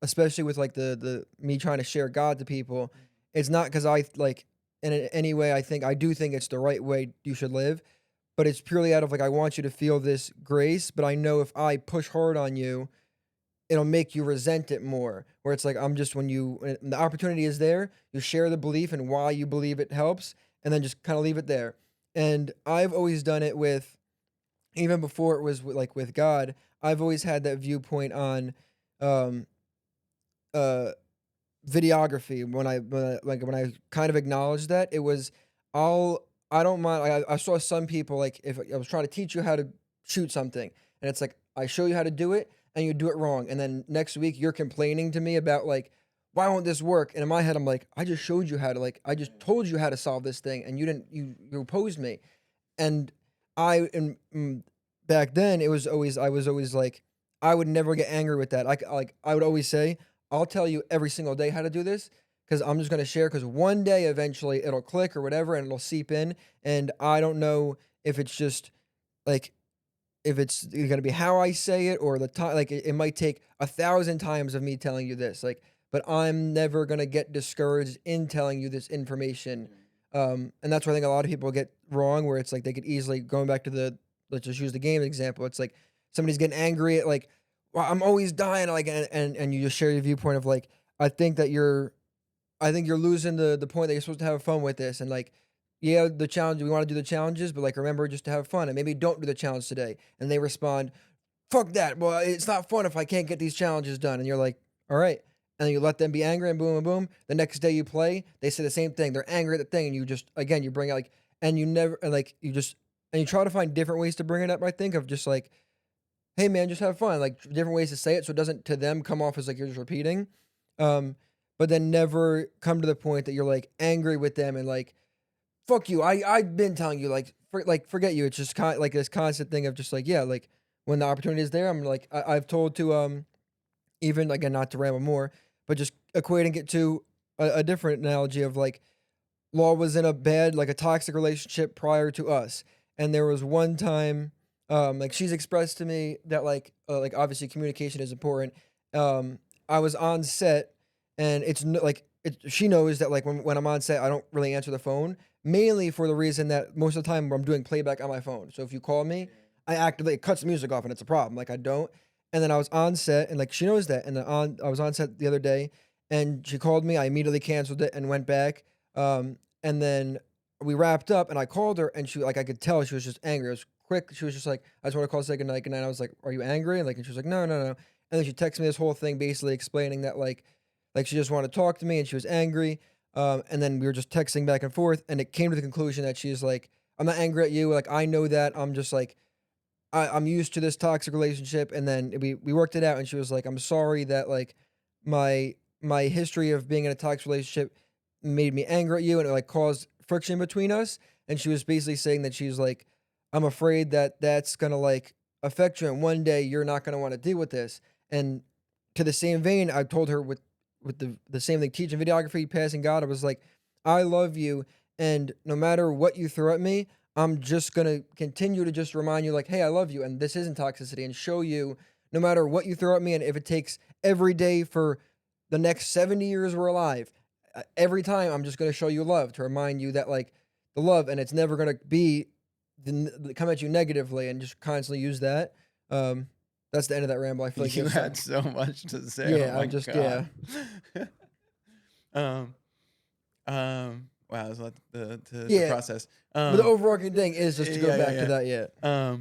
especially with like the me trying to share God to people. It's not because I like in any way I do think it's the right way you should live, but it's purely out of like I want you to feel this grace, but I know if I push hard on you, it'll make you resent it more. Where it's like I'm just when the opportunity is there, you share the belief and why you believe it helps, and then just kind of leave it there. And I've always done it with even before it was like with God. I've always had that viewpoint on um uh videography when I kind of acknowledged that it was I don't mind I saw some people like if I was trying to teach you how to shoot something and it's like I show you how to do it and you do it wrong and then next week you're complaining to me about like why won't this work, and in my head I'm like I just showed you how to like I just told you how to solve this thing and you didn't you opposed me. And back then, it was always I was always like, I would never get angry with that. Like I would always say, "I'll tell you every single day how to do this, because I'm just gonna share. Because one day, eventually, it'll click or whatever, and it'll seep in. And I don't know if it's just like if it's gonna be how I say it or the time. Like it might take 1,000 times of me telling you this. Like, but I'm never gonna get discouraged in telling you this information. And that's where I think a lot of people get wrong, where it's like they could easily going back to the let's just use the game example. It's like somebody's getting angry at like, well, I'm always dying, like, and you just share your viewpoint of like, I think that you're, I think you're losing the point that you're supposed to have fun with this, and like, yeah, the challenge we want to do the challenges, but like remember just to have fun, and maybe don't do the challenge today. And they respond, fuck that. Well, it's not fun if I can't get these challenges done. And you're like, all right. And then you let them be angry and boom, boom, boom. The next day you play, they say the same thing. They're angry at the thing. And you just, again, you bring it like, and you never, and like, you just, and you try to find different ways to bring it up, I think, of just like, hey man, just have fun. Like different ways to say it so it doesn't to them come off as like you're just repeating. Um, but then never come to the point that you're like angry with them and like, fuck you. I've been telling you like forget you. It's just like this constant thing of just like yeah like when the opportunity is there, I'm like I've told to even again not to ramble more, but just equating it to a different analogy of like Law was in a bad like a toxic relationship prior to us, and there was one time like she's expressed to me that like obviously communication is important. I was on set and like she knows that like when I'm on set I don't really answer the phone, mainly for the reason that most of the time I'm doing playback on my phone. So if you call me, I actively it cuts the music off and it's a problem. Like I don't. And then I was on set and like she knows that. And then I was on set the other day and she called me. I immediately canceled it and went back. And then we wrapped up and I called her and she like I could tell she was just angry. It was quick. She was just like, I just want to call say goodnight. And I was like, are you angry? And like and she was like, no, no, no. And then she texted me this whole thing basically explaining that like she just wanted to talk to me and she was angry. And then we were just texting back and forth, and it came to the conclusion that she's like, "I'm not angry at you. Like I know that. I'm just like I'm used to this toxic relationship." And then we worked it out, and she was like, "I'm sorry that like my history of being in a toxic relationship made me angry at you, and it like caused friction between us." And she was basically saying that she's like, "I'm afraid that that's gonna like affect you, and one day you're not gonna want to deal with this." And to the same vein, I told her with the same thing, teaching videography, passing God. I was like, I love you, and no matter what you throw at me, I'm just gonna continue to just remind you, like, hey, I love you, and this isn't toxicity, and show you no matter what you throw at me, and if it takes every day for the next 70 years we're alive, every time I'm just gonna show you love to remind you that like the love, and it's never gonna be come at you negatively, and just constantly use that. Um, that's the end of that ramble. I feel like you You have had some. so much to say. Oh Yeah, I my just yeah. god. um, wow, there's a lot to Yeah, process. but the overarching thing is just to go Yeah, back to yeah, that, yeah. yeah.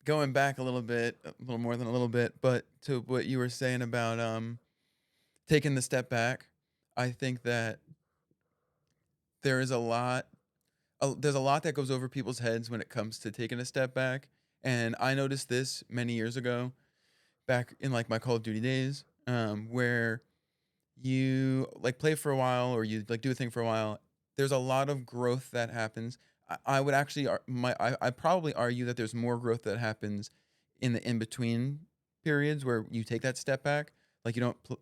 Going back a little bit, a little more than a little bit, but to what you were saying about taking the step back, I think that there is a lot there's a lot that goes over people's heads when it comes to taking a step back. And I noticed this many years ago, back in like my Call of Duty days, where you like play for a while or you like do a thing for a while. There's a lot of growth that happens. I would actually I probably argue that there's more growth that happens in the in between periods where you take that step back. Like you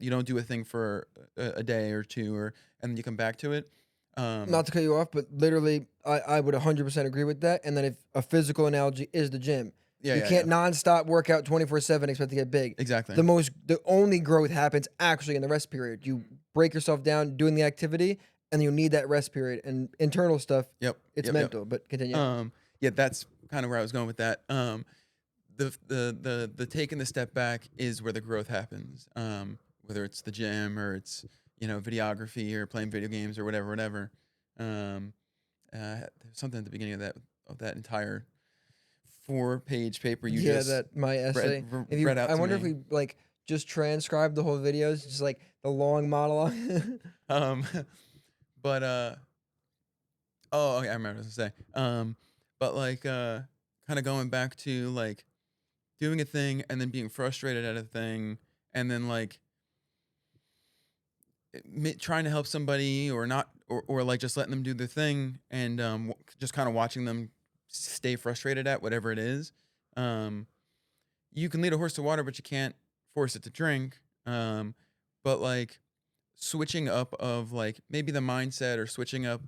don't do a thing for a day or two, or and then you come back to it. Um, Not to cut you off, but literally, I would 100% agree with that. And then if a physical analogy is the gym, yeah, you yeah, yeah, can't nonstop work out 24/7 expect to get big. exactly. The only growth happens actually in the rest period. You break yourself down doing the activity, and you'll need that rest period. And internal stuff, Yep. it's Yep. Yep. mental. But continue. Yeah, that's kind of where I was going with that. The taking the step back is where the growth happens. Whether it's the gym or it's videography or playing video games or whatever. Um, there's something at the beginning of that entire 4-page paper you Yeah, just that my essay. If you, read out I to wonder if me. we like just transcribe the whole videos, just like the long monologue. Um, but oh, okay, I remember what I was gonna say. But like kind of going back to like doing a thing and then being frustrated at a thing and then like trying to help somebody or not or like just letting them do their thing and just kind of watching them stay frustrated at whatever it is. Um, you can lead a horse to water, but you can't force it to drink. But like switching up of like maybe the mindset or switching up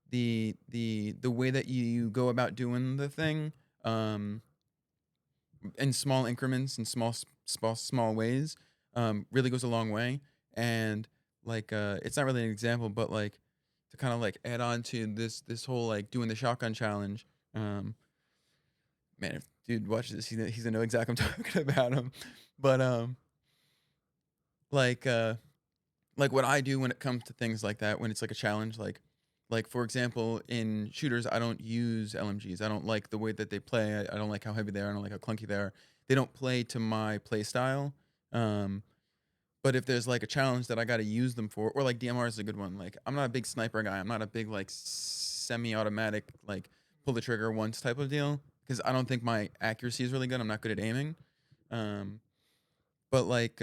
the way that you go about doing the thing um in small increments and small ways really goes a long way. And like it's not really an example, but like to kind of like add on to this whole like doing the shotgun challenge. um Man, if dude watches this, he's gonna know exactly what I'm talking about him. But like like what I do when it comes to things like that, when it's like a challenge, like for example, in shooters, I don't use LMGs. I don't like the way that they play. I don't like how heavy they are. I don't like how clunky they are. They don't play to my play style. Um, but if there's like a challenge that I got to use them for, or like DMR is a good one. Like I'm not a big sniper guy. I'm not a big like semi-automatic like pull the trigger once type of deal because I don't think my accuracy is really good. I'm not good at aiming. Um, but like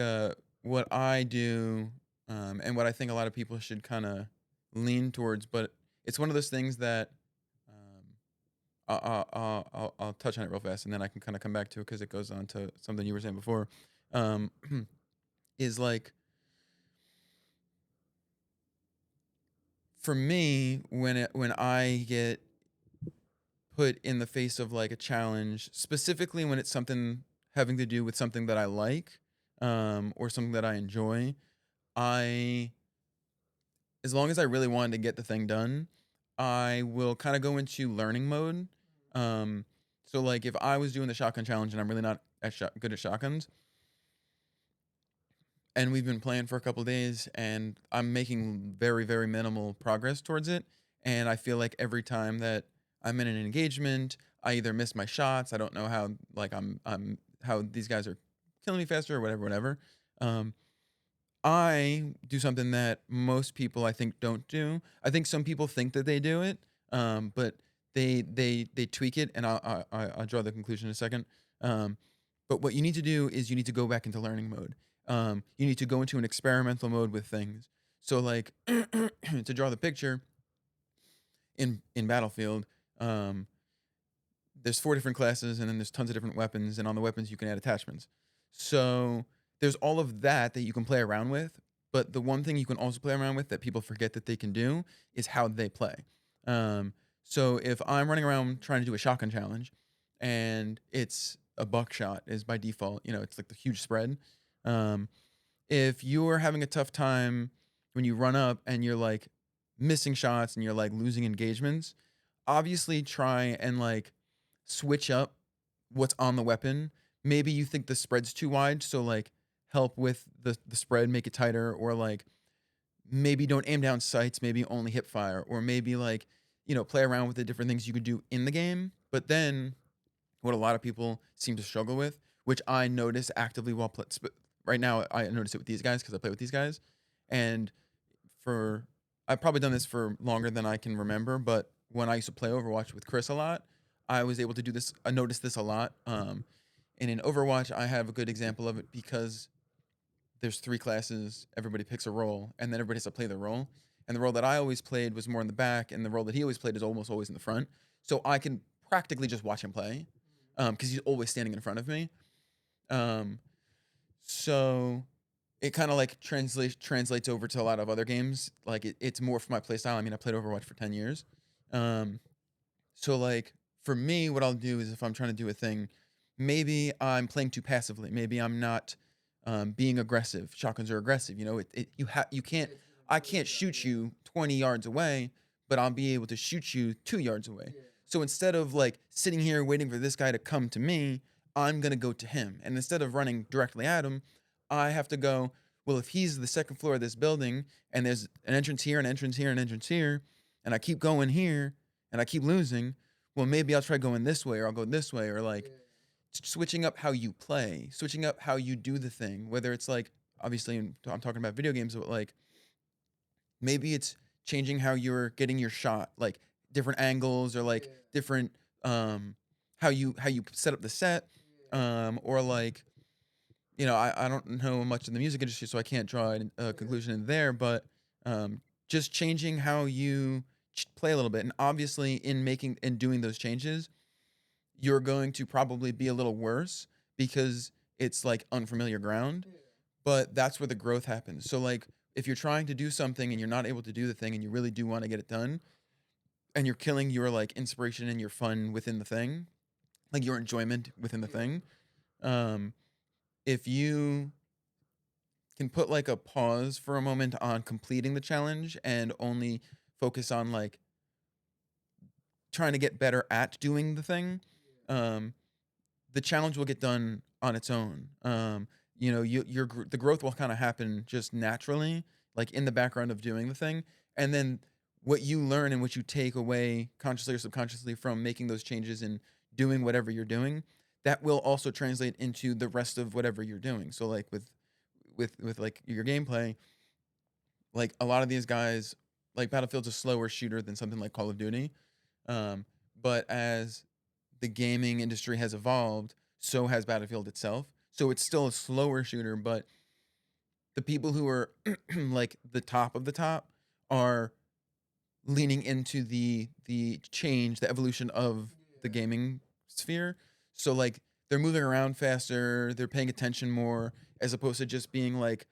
what I do, and what I think a lot of people should kind of lean towards, but it's one of those things that I'll touch on it real fast, and then I can kind of come back to it because it goes on to something you were saying before. Um, is like for me when I get put in the face of like a challenge, specifically when it's something having to do with something that I like, or something that I enjoy, I as long as I really wanted to get the thing done, I will kind of go into learning mode. Um, so like if I was doing the shotgun challenge and I'm really not good at shotguns, and we've been playing for a couple days and I'm making very minimal progress towards it, and I feel like every time that I'm in an engagement, I either miss my shots, I don't know how like I'm how these guys are killing me faster or whatever. Um, I do something that most people I think don't do. I think some people think that they do it, but they tweak it, and I'll draw the conclusion in a second. Um, but what you need to do is you need to go back into learning mode. You need to go into an experimental mode with things. So like to draw the picture in Battlefield, um, there's 4 different classes, and then there's tons of different weapons, and on the weapons you can add attachments. So there's all of that that you can play around with. But the one thing you can also play around with that people forget that they can do is how they play. Um, so if I'm running around trying to do a shotgun challenge, and it's a buckshot is by default, it's like the huge spread. Um, if you're having a tough time when you run up and you're like missing shots and you're like losing engagements, obviously try and like switch up what's on the weapon. Maybe you think the spread's too wide, so like help with the spread, make it tighter, or like maybe don't aim down sights, maybe only hip fire, or maybe like play around with the different things you could do in the game. But then what a lot of people seem to struggle with, which I notice actively while right now I notice it with these guys because I play with these guys, and for I've probably done this for longer than I can remember, but when I used to play Overwatch with Chris a lot, I was able to do this. I noticed this a lot. And in Overwatch, I have a good example of it because there's 3 classes. Everybody picks a role, and then everybody has to play their role. And the role that I always played was more in the back, and the role that he always played is almost always in the front. So I can practically just watch him play, because he's always standing in front of me. Um, so it kind of like translates over to a lot of other games. Like it's more for my playstyle. I mean, I played Overwatch for 10 years. Um, so like for me, what I'll do is if I'm trying to do a thing, maybe I'm playing too passively. Maybe I'm not being aggressive. Shotguns are aggressive. You know, you can't. I can't shoot you 20 yards away, but I'll be able to shoot you 2 yards away. So instead of like sitting here waiting for this guy to come to me, I'm going to go to him. And instead of running directly at him, I have to go, well, if he's the second floor of this building and there's an entrance here, an entrance here, an entrance here, and I keep going here and I keep losing, well, maybe I'll try going this way or I'll go this way, or like switching up how you play, switching up how you do the thing, whether it's like, obviously I'm talking about video games, but like maybe it's changing how you're getting your shot, like different angles or like different how you set up the set, or like, I don't know much in the music industry, so I can't draw a conclusion in there, but just changing how you play a little bit. And obviously, in making and doing those changes, you're going to probably be a little worse because it's like unfamiliar ground, but that's where the growth happens. So, like, if you're trying to do something and you're not able to do the thing and you really do want to get it done, and you're killing your like inspiration and your fun within the thing, like your enjoyment within the thing, um, if you can put like a pause for a moment on completing the challenge and only focus on like trying to get better at doing the thing, um, the challenge will get done on its own. The growth will kind of happen just naturally, like in the background of doing the thing, and then what you learn and what you take away consciously or subconsciously from making those changes and doing whatever you're doing, that will also translate into the rest of whatever you're doing. So like with like your gameplay, like a lot of these guys, like Battlefield's a slower shooter than something like Call of Duty. Um, but as the gaming industry has evolved, so has Battlefield itself. So it's still a slower shooter, but the people who are like the top of the top are leaning into the change, the evolution of the gaming sphere. So like they're moving around faster, they're paying attention more, as opposed to just being like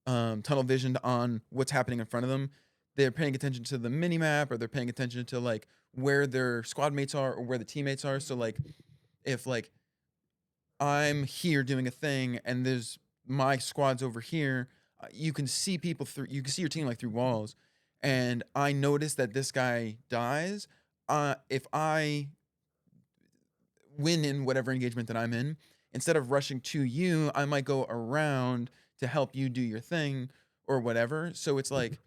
tunnel visioned on what's happening in front of them. They're paying attention to the mini map, or they're paying attention to like where their squad mates are or where the teammates are. So like if like I'm here doing a thing and there's my squad's over here, you can see people through, you can see your team like through walls. And I notice that this guy dies. If I win in whatever engagement that I'm in, instead of rushing to you, I might go around to help you do your thing or whatever. So it's like,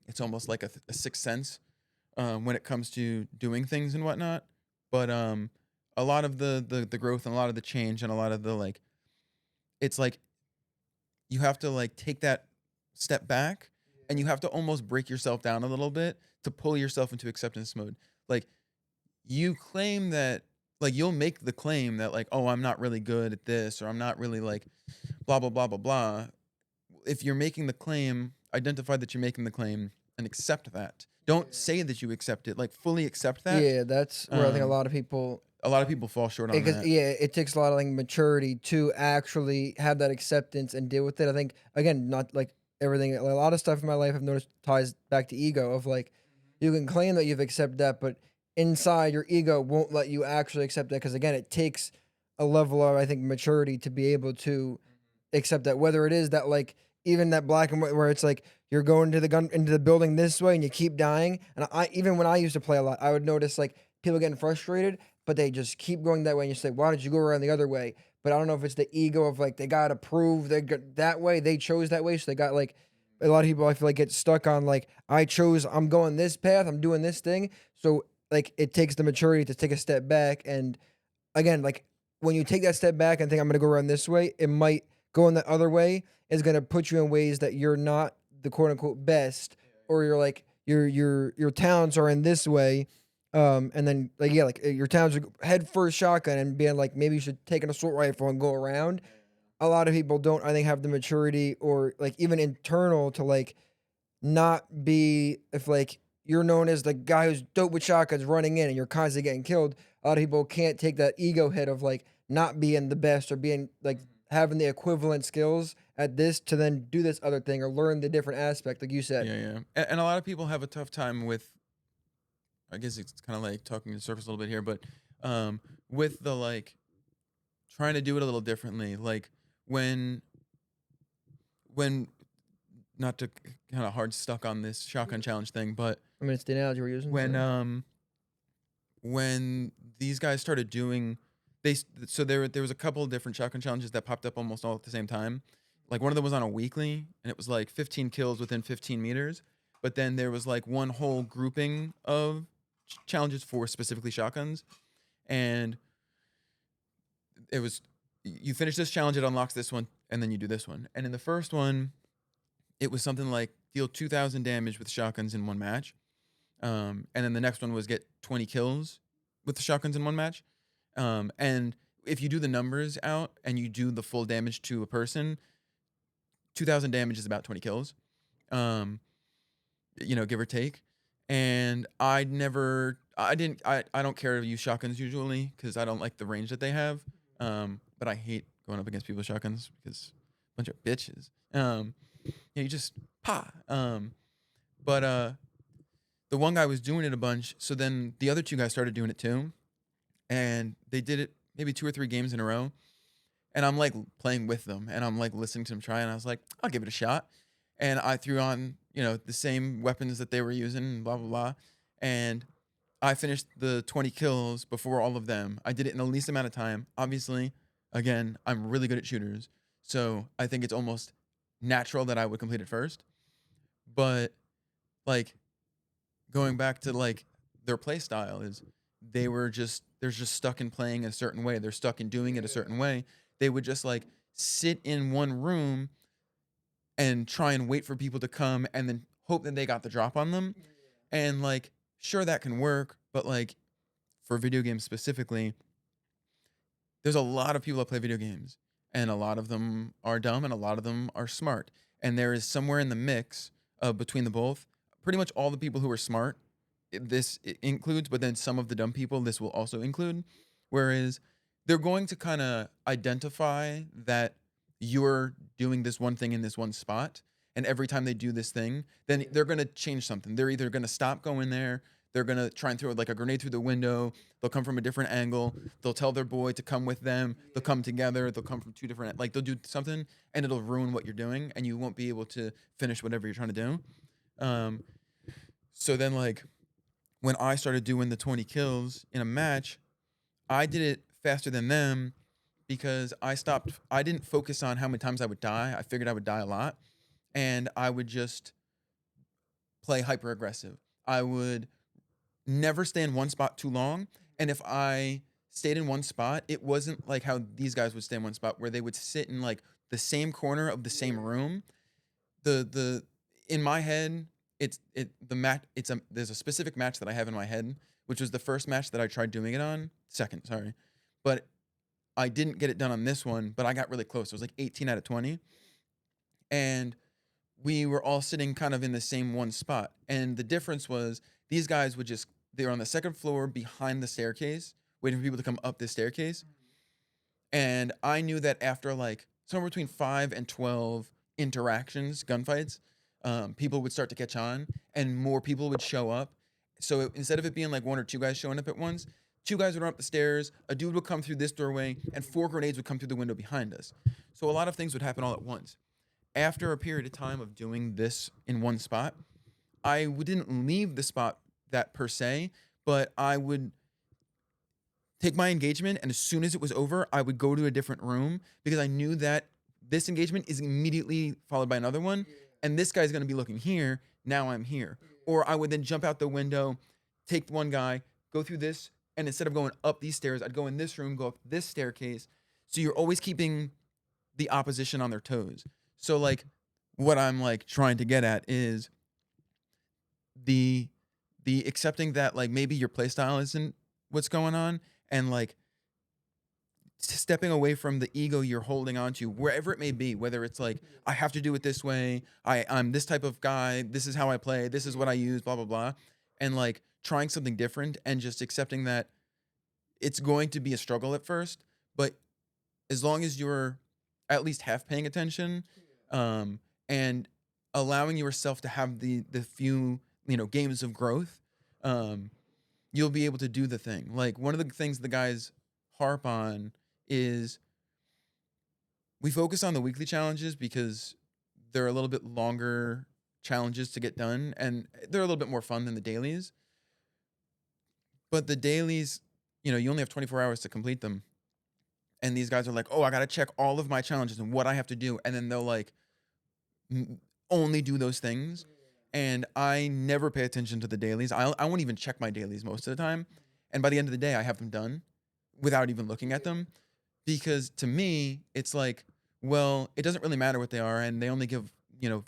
it's almost like a sixth sense when it comes to doing things and whatnot. But a lot of the growth and a lot of the change and a lot of the like, it's like you have to like take that step back and you have to almost break yourself down a little bit to pull yourself into acceptance mode. Like you claim that, like you'll make the claim that like, oh, I'm not really good at this, or I'm not really like blah blah blah blah blah. If you're making the claim, identify that you're making the claim and accept that. Don't say that you accept it, like fully accept that. Yeah, that's where I think Um, a lot of people fall short on because that. yeah, it takes a lot of like maturity to actually have that acceptance and deal with it. I think again, not like everything, like, a lot of stuff in my life I've noticed ties back to ego of like you can claim that you've accepted that, but inside your ego won't let you actually accept that because again, it takes a level of I think maturity to be able to accept that. Whether it is that like even that black and white where it's like you're going to the gun into the building this way and you keep dying, and I even when I used to play a lot, I would notice like people getting frustrated but they just keep going that way. And you say, why did you go around the other way? But I don't know if it's the ego of like, they got to prove they got that way. They chose that way. So they got like, a lot of people I feel like get stuck on like, I'm going this path, I'm doing this thing. So like, it takes the maturity to take a step back. And again, like when you take that step back and think I'm going to go around this way, it might go in the other way is going to put you in ways that you're not the quote unquote best, or you're like, your talents are in this way, and then like yeah, like your towns are head first shotgun and being like maybe you should take an assault rifle and go around. A lot of people don't, I think, have the maturity or like even internal to like not be if like you're known as the guy who's dope with shotguns running in and you're constantly getting killed. A lot of people can't take that ego hit of like not being the best or being like having the equivalent skills at this to then do this other thing or learn the different aspect, like you said. Yeah, yeah. And a lot of people have a tough time with, I guess it's kind of like talking in circles a little bit here, but um, with the like trying to do it a little differently. Like when when not to kind of hard stuck on this shotgun challenge thing, but I mean, it's the analogy we're using. when So. when these guys started doing so there was a couple of different shotgun challenges that popped up almost all at the same time. Like one of them was on a weekly and it was like 15 kills within 15 meters, but then there was like one whole grouping of challenges for specifically shotguns, and it was you finish this challenge, it unlocks this one, and then you do this one. And in the first one, it was something like deal 2,000 damage with shotguns in one match. And then the next one was get 20 kills with the shotguns in one match. And if you do the numbers out and you do the full damage to a person, 2,000 damage is about 20 kills, give or take. And I don't care to use shotguns usually because I don't like the range that they have. But I hate going up against people with shotguns because a bunch of bitches. You just but the one guy was doing it a bunch, so then the other two guys started doing it too, and they did it maybe 2 or 3 games in a row. And I'm like playing with them, and I'm like listening to them try, and I was like, I'll give it a shot. And I threw on, the same weapons that they were using, and blah blah blah. And I finished the 20 kills before all of them. I did it in the least amount of time. Obviously, again, I'm really good at shooters, so I think it's almost natural that I would complete it first. But like going back to like their play style is they're just stuck in playing a certain way. They're stuck in doing it a certain way. They would just like sit in one room and try and wait for people to come and then hope that they got the drop on them. And like, sure, that can work, but like for video games specifically, there's a lot of people that play video games, and a lot of them are dumb and a lot of them are smart. And there is somewhere in the mix between the both, pretty much all the people who are smart, it includes, but then some of the dumb people, this will also include. Whereas they're going to kind of identify that you're doing this one thing in this one spot. And every time they do this thing, then they're going to change something. They're either going to stop going there. They're going to try and throw like a grenade through the window. They'll come from a different angle. They'll tell their boy to come with them. They'll come together. They'll come from 2 different, like they'll do something and it'll ruin what you're doing and you won't be able to finish whatever you're trying to do. So then like when I started doing the 20 kills in a match, I did it faster than them because I didn't focus on how many times I would die. I figured I would die a lot, and I would just play hyper aggressive. I would never stay in one spot too long. And if I stayed in one spot, it wasn't like how these guys would stay in one spot where they would sit in like the same corner of the same room. The in my head, the match there's a specific match that I have in my head, which was the first match that I tried doing it on. Second, sorry. But I didn't get it done on this one, but I got really close. It was like 18 out of 20. And we were all sitting kind of in the same one spot. And the difference was these guys they were on the second floor behind the staircase, waiting for people to come up the staircase. And I knew that after like somewhere between 5 and 12 interactions, gunfights, people would start to catch on and more people would show up. So instead of it being like 1 or 2 guys showing up at once, 2 guys would run up the stairs, a dude would come through this doorway, and 4 grenades would come through the window behind us. So a lot of things would happen all at once. After a period of time of doing this in one spot, I didn't leave the spot that per se, but I would take my engagement, and as soon as it was over, I would go to a different room because I knew that this engagement is immediately followed by another one, and this guy's going to be looking here. Now I'm here. Or I would then jump out the window, take one guy, go through this, and instead of going up these stairs, I'd go in this room, go up this staircase. So you're always keeping the opposition on their toes. So like what I'm like trying to get at is the accepting that like maybe your playstyle isn't what's going on, and like stepping away from the ego you're holding on to wherever it may be, whether it's like I have to do it this way, I'm this type of guy, this is how I play, this is what I use, blah blah blah, and like trying something different and just accepting that it's going to be a struggle at first, but as long as you're at least half paying attention, and allowing yourself to have the few games of growth, you'll be able to do the thing. Like one of the things the guys harp on is we focus on the weekly challenges because they're a little bit longer challenges to get done, and they're a little bit more fun than the dailies. But the dailies, you only have 24 hours to complete them. And these guys are like, "Oh, I gotta check all of my challenges and what I have to do," and then they'll like only do those things. And I never pay attention to the dailies. I won't even check my dailies most of the time. And by the end of the day, I have them done without even looking at them. Because to me, it's like, well, it doesn't really matter what they are, and they only give,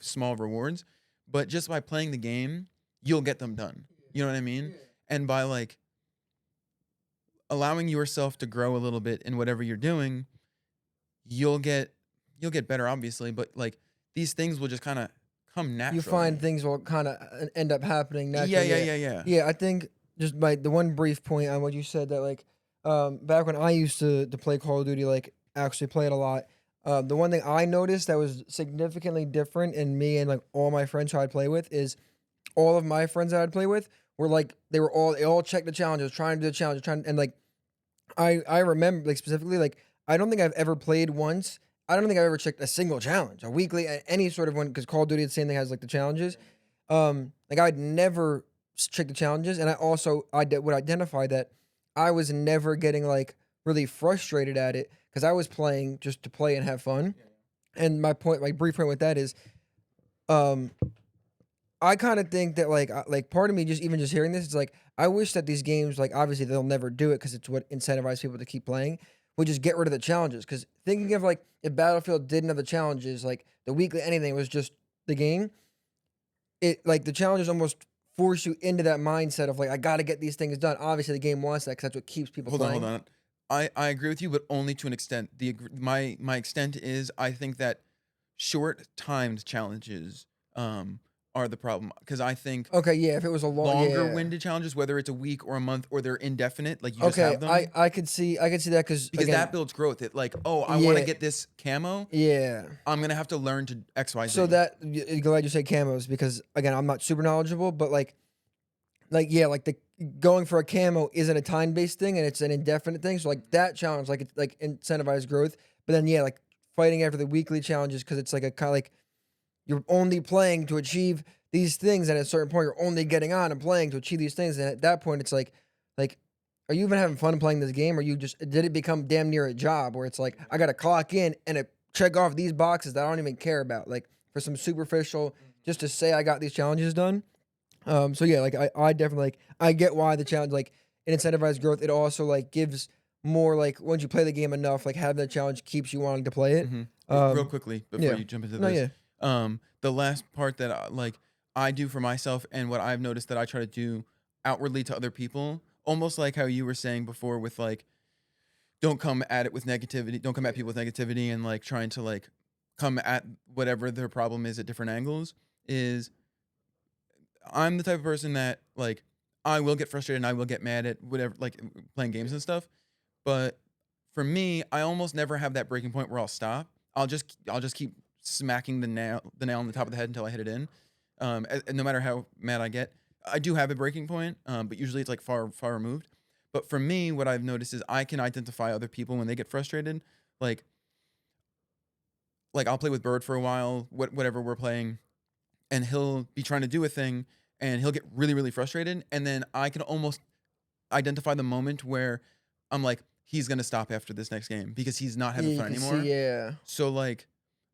small rewards. But just by playing the game, you'll get them done. You know what I mean? And by like allowing yourself to grow a little bit in whatever you're doing, you'll get better, obviously, but like these things will just kind of come You find naturally. things will kind of end up happening Yeah, naturally. yeah, Yeah, yeah, yeah. yeah. I think just by the one brief point on what you said that like, back when I used to play Call of Duty, like actually play it a lot. The one thing I noticed that was significantly different in me and like all my friends who I'd play with is all of my friends that I'd play with were like they all checked the challenges, trying to do the challenge, trying and like I remember like specifically like I don't think I've ever played once. I don't think I've ever checked a single challenge, a weekly, any sort of one because Call of Duty the same thing has like the challenges. Like I'd never check the challenges, and I would identify that I was never getting like really frustrated at it because I was playing just to play and have fun. And my brief point with that is, um, I kind of think that like part of me just even just hearing this, it's like I wish that these games like obviously they'll never do it because it's what incentivizes people to keep playing. Would just get rid of the challenges because thinking of like if Battlefield didn't have the challenges, like the weekly anything was just the game. It like the challenges almost force you into that mindset of like I got to get these things done. Obviously, the game wants that because that's what keeps people Hold on, hold playing. on. I agree with you, but only to an extent. My extent is I think that short timed challenges are the problem, because I think Okay, yeah, if it was a long, longer yeah, winded challenges, whether it's a week or a month or they're indefinite, like you just okay, have them, I could see that because because again, that builds growth. It like, oh, I want to yeah, get this camo. yeah. I'm gonna have to learn to X Y So Z. glad you say camos because again, I'm not super knowledgeable, but like yeah, like the going for a camo isn't a time based thing and it's an indefinite thing. So like that challenge, like it's like incentivized growth. But then yeah, like fighting after the weekly challenges because it's like a kind of like you're only playing to achieve these things, and at a certain point, you're only getting on and playing to achieve these things. And at that point, it's like, are you even having fun playing this game, or you just did it become damn near a job where it's like I got to clock in and check off these boxes that I don't even care about, like for some superficial, just to say I got these challenges done. So yeah, like I definitely like I get why the challenge like it incentivizes growth. It also like gives more like once you play the game enough, like having the challenge keeps you wanting to play it. Mm-hmm. Real Um, quickly before yeah, you jump into no, this, yeah, the last part that I do for myself, and what I've noticed that I try to do outwardly to other people, almost like how you were saying before with like, don't come at it with negativity, don't come at people with negativity and like trying to like come at whatever their problem is at different angles. Is I'm the type of person that like I will get frustrated and I will get mad at whatever, like playing games and stuff. But for me, I almost never have that breaking point where I'll stop. I'll just keep smacking the nail on the top of the head until I hit it in. And no matter how mad I get, I do have a breaking point, but usually it's like far removed. But for me, what I've noticed is I can identify other people when they get frustrated. Like I'll play with Bird for a while, whatever we're playing, and he'll be trying to do a thing, and he'll get really frustrated, and then I can almost identify the moment where I'm like, he's gonna stop after this next game because he's not having yeah. You fun can see, anymore. yeah. So like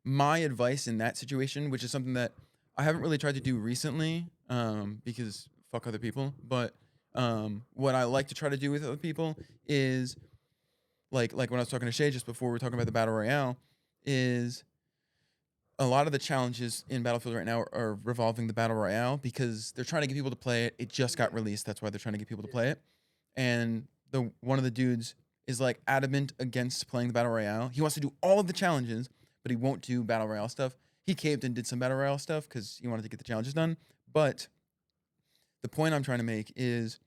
my advice in that situation, which is something that I haven't really tried to do recently, because fuck other people, but what I like to try to do with other people is like when I was talking to Shay just before we were talking about the battle royale, is a lot of the challenges in Battlefield right now are revolving the battle royale because they're trying to get people to play it. It just got released, that's why they're trying to get people to play it. And the one of the dudes is like adamant against playing the battle royale. He wants to do all of the challenges, but he won't do battle royale stuff. He caved and did some battle royale stuff because he wanted to get the challenges done. But the point I'm trying to make is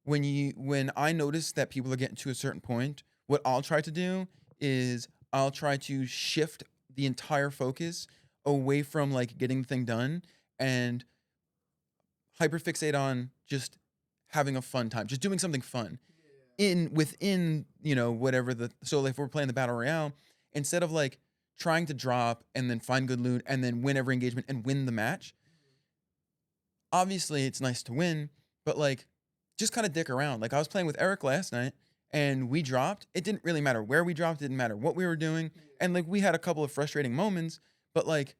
when I notice that people are getting to a certain point, what I'll try to do is I'll try to shift the entire focus away from like getting the thing done and hyperfixate on just having a fun time, just doing something fun in within, whatever the, so if we're playing the battle royale, instead of like trying to drop and then find good loot and then win every engagement and win the match. Obviously, it's nice to win, but like, just kind of dick around. Like, I was playing with Eric last night and we dropped. It didn't really matter where we dropped, it didn't matter what we were doing. And like, we had a couple of frustrating moments, but like,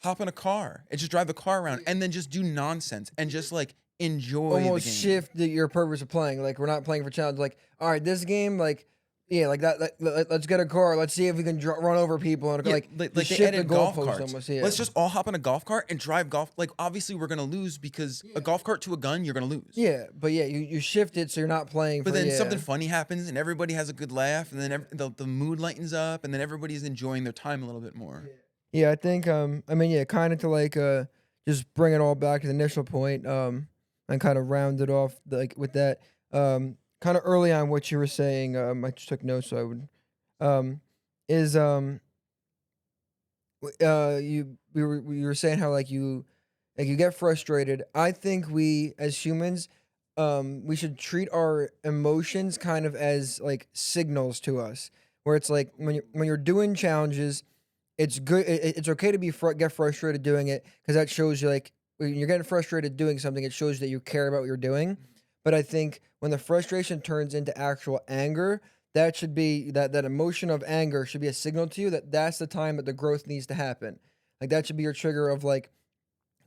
hop in a car and just drive the car around and then just do nonsense and just like enjoy the Almost game. shift your purpose of playing. Like, we're not playing for challenge. Like, all right, this game, like, yeah, like that. Let's get a car. Let's see if we can run over people and Yeah, like like just they shift the added golf goalpost carts. almost. Yeah. Let's just all hop in a golf cart and drive golf. Like, obviously, we're gonna lose because a golf cart to a gun, you're gonna lose. Yeah, but yeah, you shift it so you're not playing. But for, then yeah. something funny happens and everybody has a good laugh, and then the mood lightens up, and then everybody's enjoying their time a little bit more. Yeah, I think I mean, yeah, kind of to like just bring it all back to the initial point and kind of round it off like with that kind of early on what you were saying. I just took notes so I would is you were saying how like you get frustrated. I think we as humans we should treat our emotions kind of as like signals to us, where it's like when you're doing challenges, it's good. It's okay to be get frustrated doing it because that shows you like when you're getting frustrated doing something, it shows that you care about what you're doing. But I think when the frustration turns into actual anger, that should be that emotion of anger should be a signal to you that that's the time that the growth needs to happen. Like that should be your trigger of like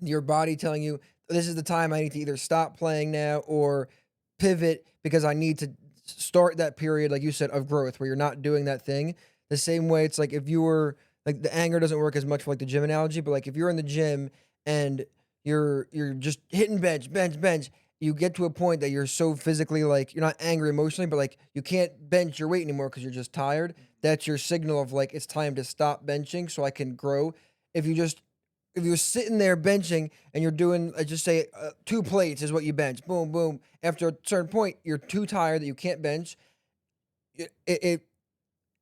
your body telling you this is the time I need to either stop playing now or pivot because I need to start that period, like you said, of growth where you're not doing that thing. The same way it's like if you were like the anger doesn't work as much for like the gym analogy, but like if you're in the gym and you're just hitting bench, you get to a point that you're so physically like you're not angry emotionally, but like you can't bench your weight anymore because you're just tired. That's your signal of like it's time to stop benching so I can grow. If you just if you're sitting there benching and you're doing, just say 2 plates is what you bench, boom, boom. After a certain point, you're too tired that you can't bench. It,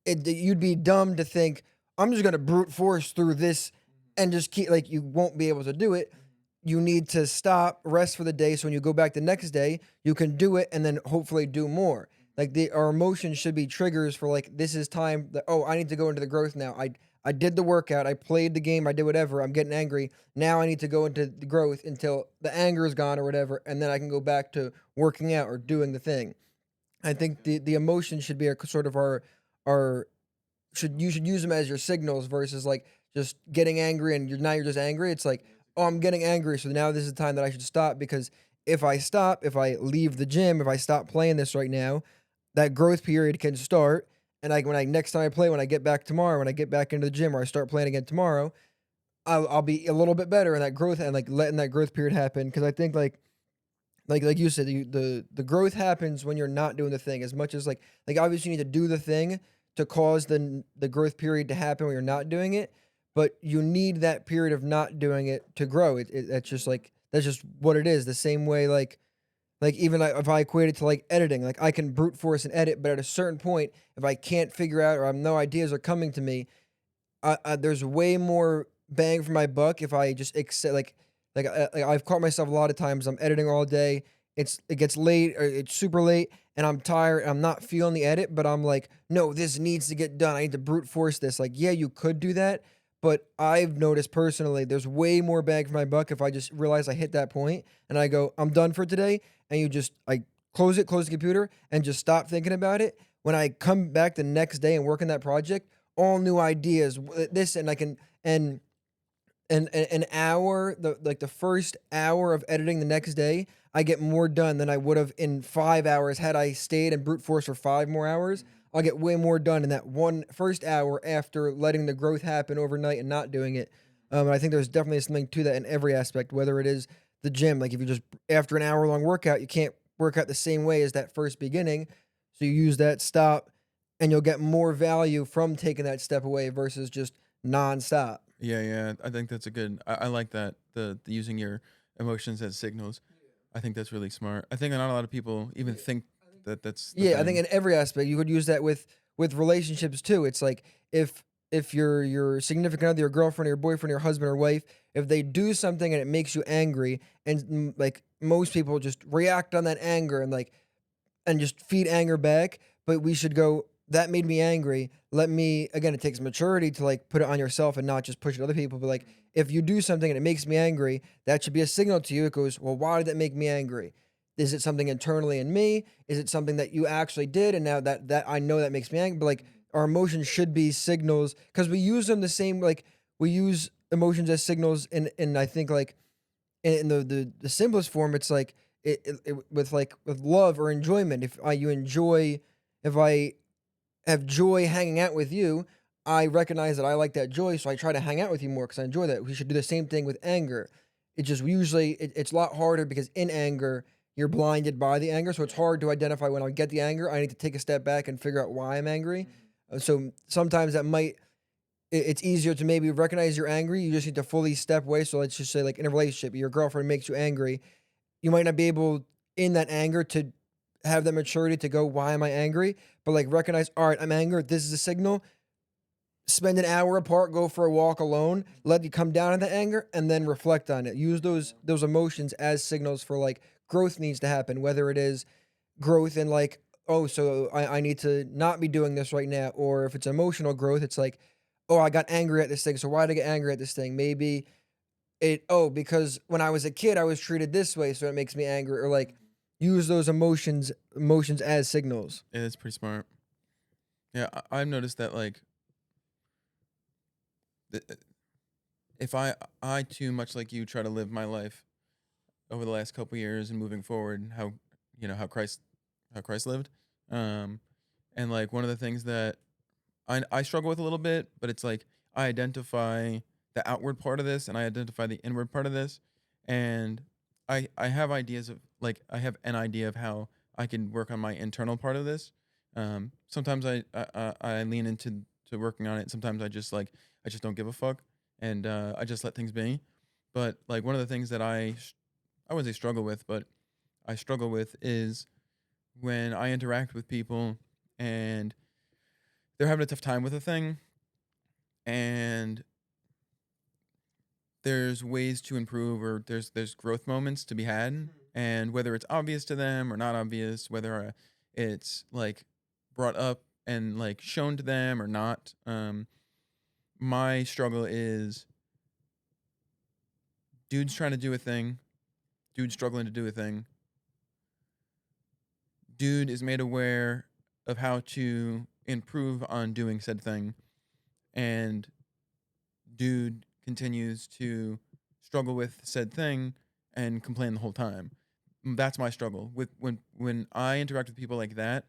it, you'd be dumb to think I'm just gonna brute force through this and just keep like you won't be able to do it. You need to stop, rest for the day, so when you go back the next day, you can do it and then hopefully do more. Like our emotions should be triggers for like this is time that oh I need to go into the growth now. I did the workout, I played the game, I did whatever. I'm getting angry now. I need to go into the growth until the anger is gone or whatever, and then I can go back to working out or doing the thing. I think the emotions should be a sort of our you should use them as your signals versus like just getting angry and you're just angry. It's like, oh, I'm getting angry, so now this is the time that I should stop because if I stop, if I leave the gym, if I stop playing this right now, that growth period can start. And when I next time I play, when I get back tomorrow, when I get back into the gym or I start playing again tomorrow, I'll be a little bit better in that growth and like letting that growth period happen. Because I think like you said, the growth happens when you're not doing the thing as much as like obviously you need to do the thing to cause the growth period to happen when you're not doing it, but you need that period of not doing it to grow. That's just like that's just what it is. The same way like even if I equate it to like editing, like I can brute force and edit, but at a certain point, if I can't figure out or I have no ideas are coming to me, there's way more bang for my buck if I just accept like I've caught myself a lot of times. I'm editing all day. It gets late or it's super late and I'm tired. And I'm not feeling the edit, but I'm like, no, this needs to get done. I need to brute force this. Like, yeah, you could do that, but I've noticed personally, there's way more bang for my buck if I just realize I hit that point and I go, I'm done for today. And I close the computer and just stop thinking about it. When I come back the next day and work on that project, all new ideas, this and I can and an hour the first hour of editing the next day I get more done than I would have in 5 hours had I stayed and brute force for 5 more hours. I'll get way more done in that one first hour after letting the growth happen overnight and not doing it. And I think there's definitely something to that in every aspect, whether it is the gym, like if you just after an hour long workout you can't work out the same way as that first beginning, so you use that stop and you'll get more value from taking that step away versus just nonstop. Yeah, yeah. I think that's a good. I like that the using your emotions as signals. I think that's really smart. I think not a lot of people even think that that's the Yeah, I think thing. in every aspect you could use that with relationships too. It's like if your significant other, your girlfriend or your boyfriend, or your husband or wife, if they do something and it makes you angry, and like most people just react on that anger and like and just feed anger back. But we should go. that made me angry. Let me again, it takes maturity to like put it on yourself and not just push it to other people. But like if you do something and it makes me angry, that should be a signal to you. It goes, well, why did that make me angry? Is it something internally in me? Is it something that you actually did? And now that I know that makes me angry. But like our emotions should be signals because we use them the same. Like we use emotions as signals, and I think like in the simplest form, it's like with love or enjoyment. If I have joy hanging out with you, I recognize that I like that joy, so I try to hang out with you more because I enjoy that. We should do the same thing with anger. It just usually it's a lot harder because in anger you're blinded by the anger, so it's hard to identify when I get the anger. I need to take a step back and figure out why I'm angry. So sometimes that might it's easier to maybe recognize you're angry. You just need to fully step away. So let's just say like in a relationship, your girlfriend makes you angry. You might not be able in that anger to have that maturity to go, why am I angry? But like recognize, all right, I'm angry. This is a signal. Spend an hour apart, go for a walk alone, let you come down in the anger, and then reflect on it. Use those emotions as signals for like growth needs to happen, whether it is growth in like, oh, so I need to not be doing this right now. Or if it's emotional growth, it's like, oh, I got angry at this thing. So why did I get angry at this thing? Maybe because when I was a kid, I was treated this way, so it makes me angry. Or like use those emotions as signals. Yeah, that's pretty smart. Yeah, I've noticed that like th- uh, if I too much like you try to live my life over the last couple years and moving forward, how how Christ lived, um, and like one of the things that I struggle with a little bit, but it's like I identify the outward part of this and I identify the inward part of this, and I have ideas of like I have an idea of how I can work on my internal part of this. Sometimes I lean into to working on it. Sometimes I just don't give a fuck and I just let things be. But like one of the things that I wouldn't say struggle with, but I struggle with is when I interact with people and they're having a tough time with a thing and there's ways to improve or there's growth moments to be had and whether it's obvious to them or not obvious whether it's like brought up and like shown to them or not my struggle is dude's trying to do a thing, dude struggling to do a thing, dude is made aware of how to improve on doing said thing, and dude continues to struggle with said thing and complain the whole time. That's my struggle with when I interact with people like that.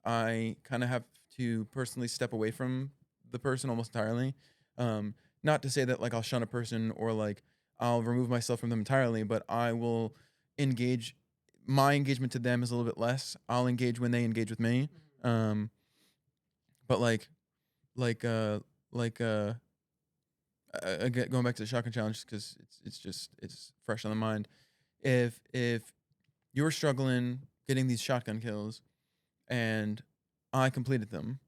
I kind of have to personally step away from the person almost entirely. Um, Not to say that like I'll shun a person or like I'll remove myself from them entirely, but I will engage. My engagement to them is a little bit less. I'll engage when they engage with me. Um, but like uh like going back to the shotgun challenge because it's fresh on the mind. If you're struggling getting these shotgun kills and I completed them,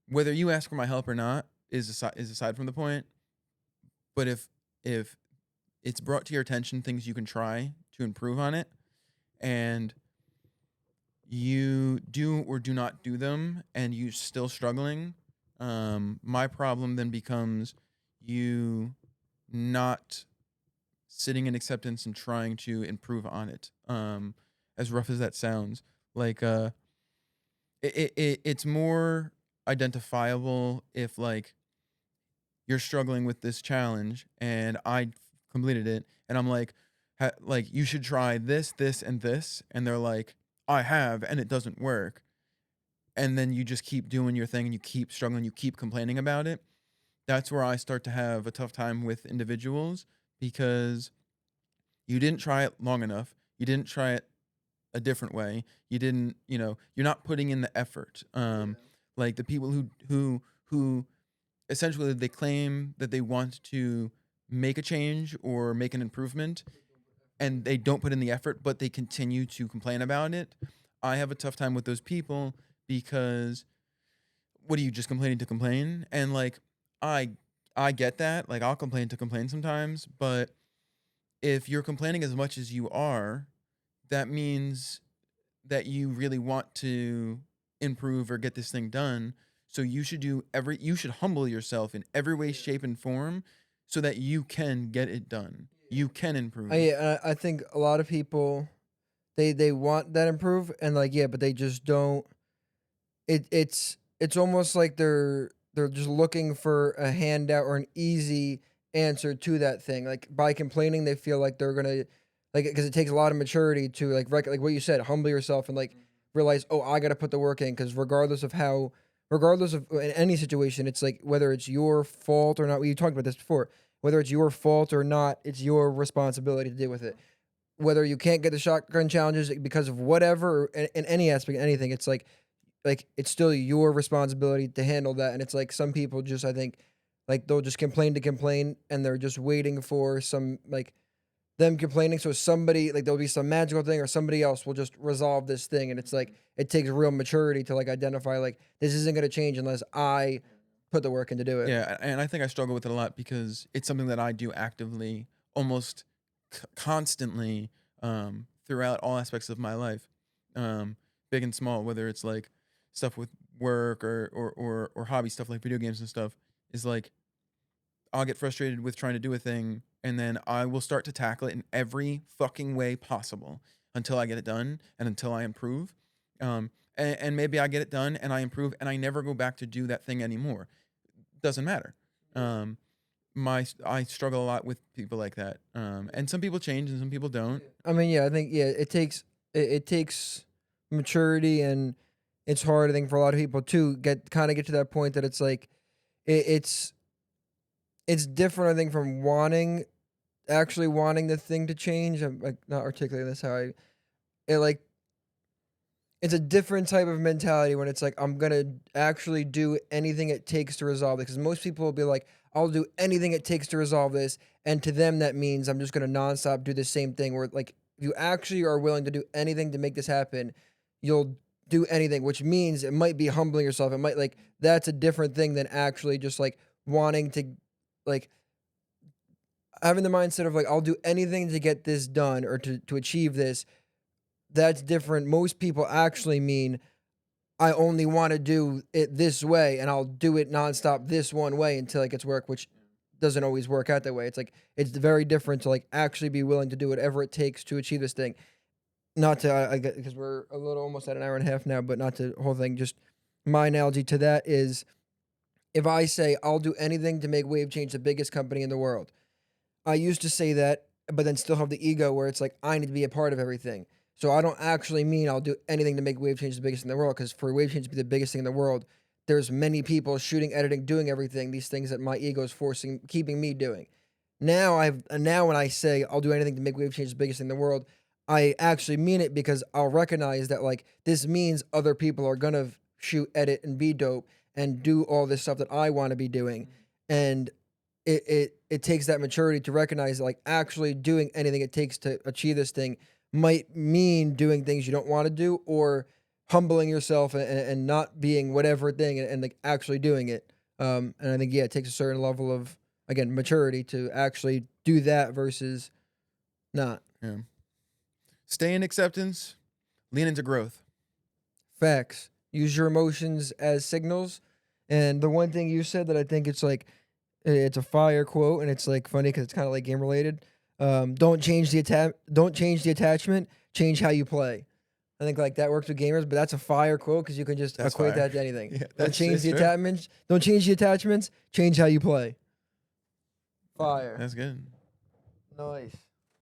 whether you ask for my help or not is aside from the point. But if it's brought to your attention things you can try to improve on it, and you do or do not do them, and you still struggling, my problem then becomes you not sitting in acceptance and trying to improve on it. As rough as that sounds, like it's more identifiable if like you're struggling with this challenge and I completed it and I'm like like you should try this, this, and this, and they're like I have and it doesn't work, and then you just keep doing your thing and you keep struggling, you keep complaining about it. That's where I start to have a tough time with individuals because you didn't try it long enough. You didn't try it a different way. You didn't, you're not putting in the effort. Like the people who essentially they claim that they want to make a change or make an improvement and they don't put in the effort, but they continue to complain about it. I have a tough time with those people because what are you just complaining to complain? And like I I get that. Like I'll complain to complain sometimes, but if you're complaining as much as you are, that means that you really want to. improve or get this thing done. So you should you should humble yourself in every way, shape, and form so that you can get it done. You can improve. I think a lot of people they want that improve and like yeah, but they just don't. It's almost like they're just looking for a handout or an easy answer to that thing. Like by complaining, they feel like they're gonna like because it takes a lot of maturity to like what you said, humble yourself and like realize oh I got to put the work in because regardless of in any situation, it's like whether it's your fault or not. We talked about this before. Whether it's your fault or not, it's your responsibility to deal with it. Whether you can't get the shotgun challenges because of whatever, in any aspect, anything, it's like it's still your responsibility to handle that. And it's like some people just I think like they'll just complain to complain and they're just waiting for some like them complaining so somebody like there'll be some magical thing or somebody else will just resolve this thing and it's like it takes real maturity to like identify like this isn't going to change unless I put the work in to do it. Yeah, and I think I struggle with it a lot because it's something that I do actively, almost constantly, throughout all aspects of my life, big and small. Whether it's like stuff with work or hobby stuff like video games and stuff, is like I'll get frustrated with trying to do a thing, and then I will start to tackle it in every fucking way possible until I get it done and until I improve. And maybe I get it done and I improve and I never go back to do that thing anymore. Doesn't matter. I struggle a lot with people like that. And some people change and some people don't. I mean, yeah, I think yeah, it takes maturity and it's hard I think for a lot of people to get to that point that it's like it's different I think from actually wanting the thing to change. I'm like not articulating this how it like it's a different type of mentality when it's like I'm gonna actually do anything it takes to resolve it. Because most people will be like, I'll do anything it takes to resolve this, and to them that means I'm just gonna nonstop do the same thing. Where like if you actually are willing to do anything to make this happen, you'll do anything, which means it might be humbling yourself. It might like that's a different thing than actually just like wanting to like having the mindset of like I'll do anything to get this done or to achieve this. That's different. Most people actually mean I only want to do it this way and I'll do it nonstop this one way until it gets work, which doesn't always work out that way. It's like it's very different to like actually be willing to do whatever it takes to achieve this thing. Not to because we're a little almost at an hour and a half now, but not to the whole thing. Just my analogy to that is if I say I'll do anything to make Wave Change the biggest company in the world. I used to say that, but then still have the ego where it's like I need to be a part of everything. So I don't actually mean I'll do anything to make Wave Change the biggest in the world, because for Wave Change to be the biggest thing in the world, there's many people shooting, editing, doing everything, these things that my ego is keeping me doing. Now when I say I'll do anything to make Wave Change the biggest thing in the world, I actually mean it because I'll recognize that like this means other people are gonna shoot, edit, and be dope and do all this stuff that I want to be doing. And it takes that maturity to recognize like actually doing anything it takes to achieve this thing might mean doing things you don't want to do or humbling yourself and not being whatever thing and like actually doing it. And I think, yeah, it takes a certain level of, again, maturity to actually do that versus not. Yeah. Stay in acceptance, lean into growth. Facts. Use your emotions as signals. And the one thing you said that I think it's like, it's a fire quote and it's like funny because it's kind of like game related. Don't change the attachment, change how you play. I think like that works with gamers, but that's a fire quote because you can just equate that to anything. Yeah, don't change the attachments. Don't change the attachments. Change how you play. Fire. That's good. Nice.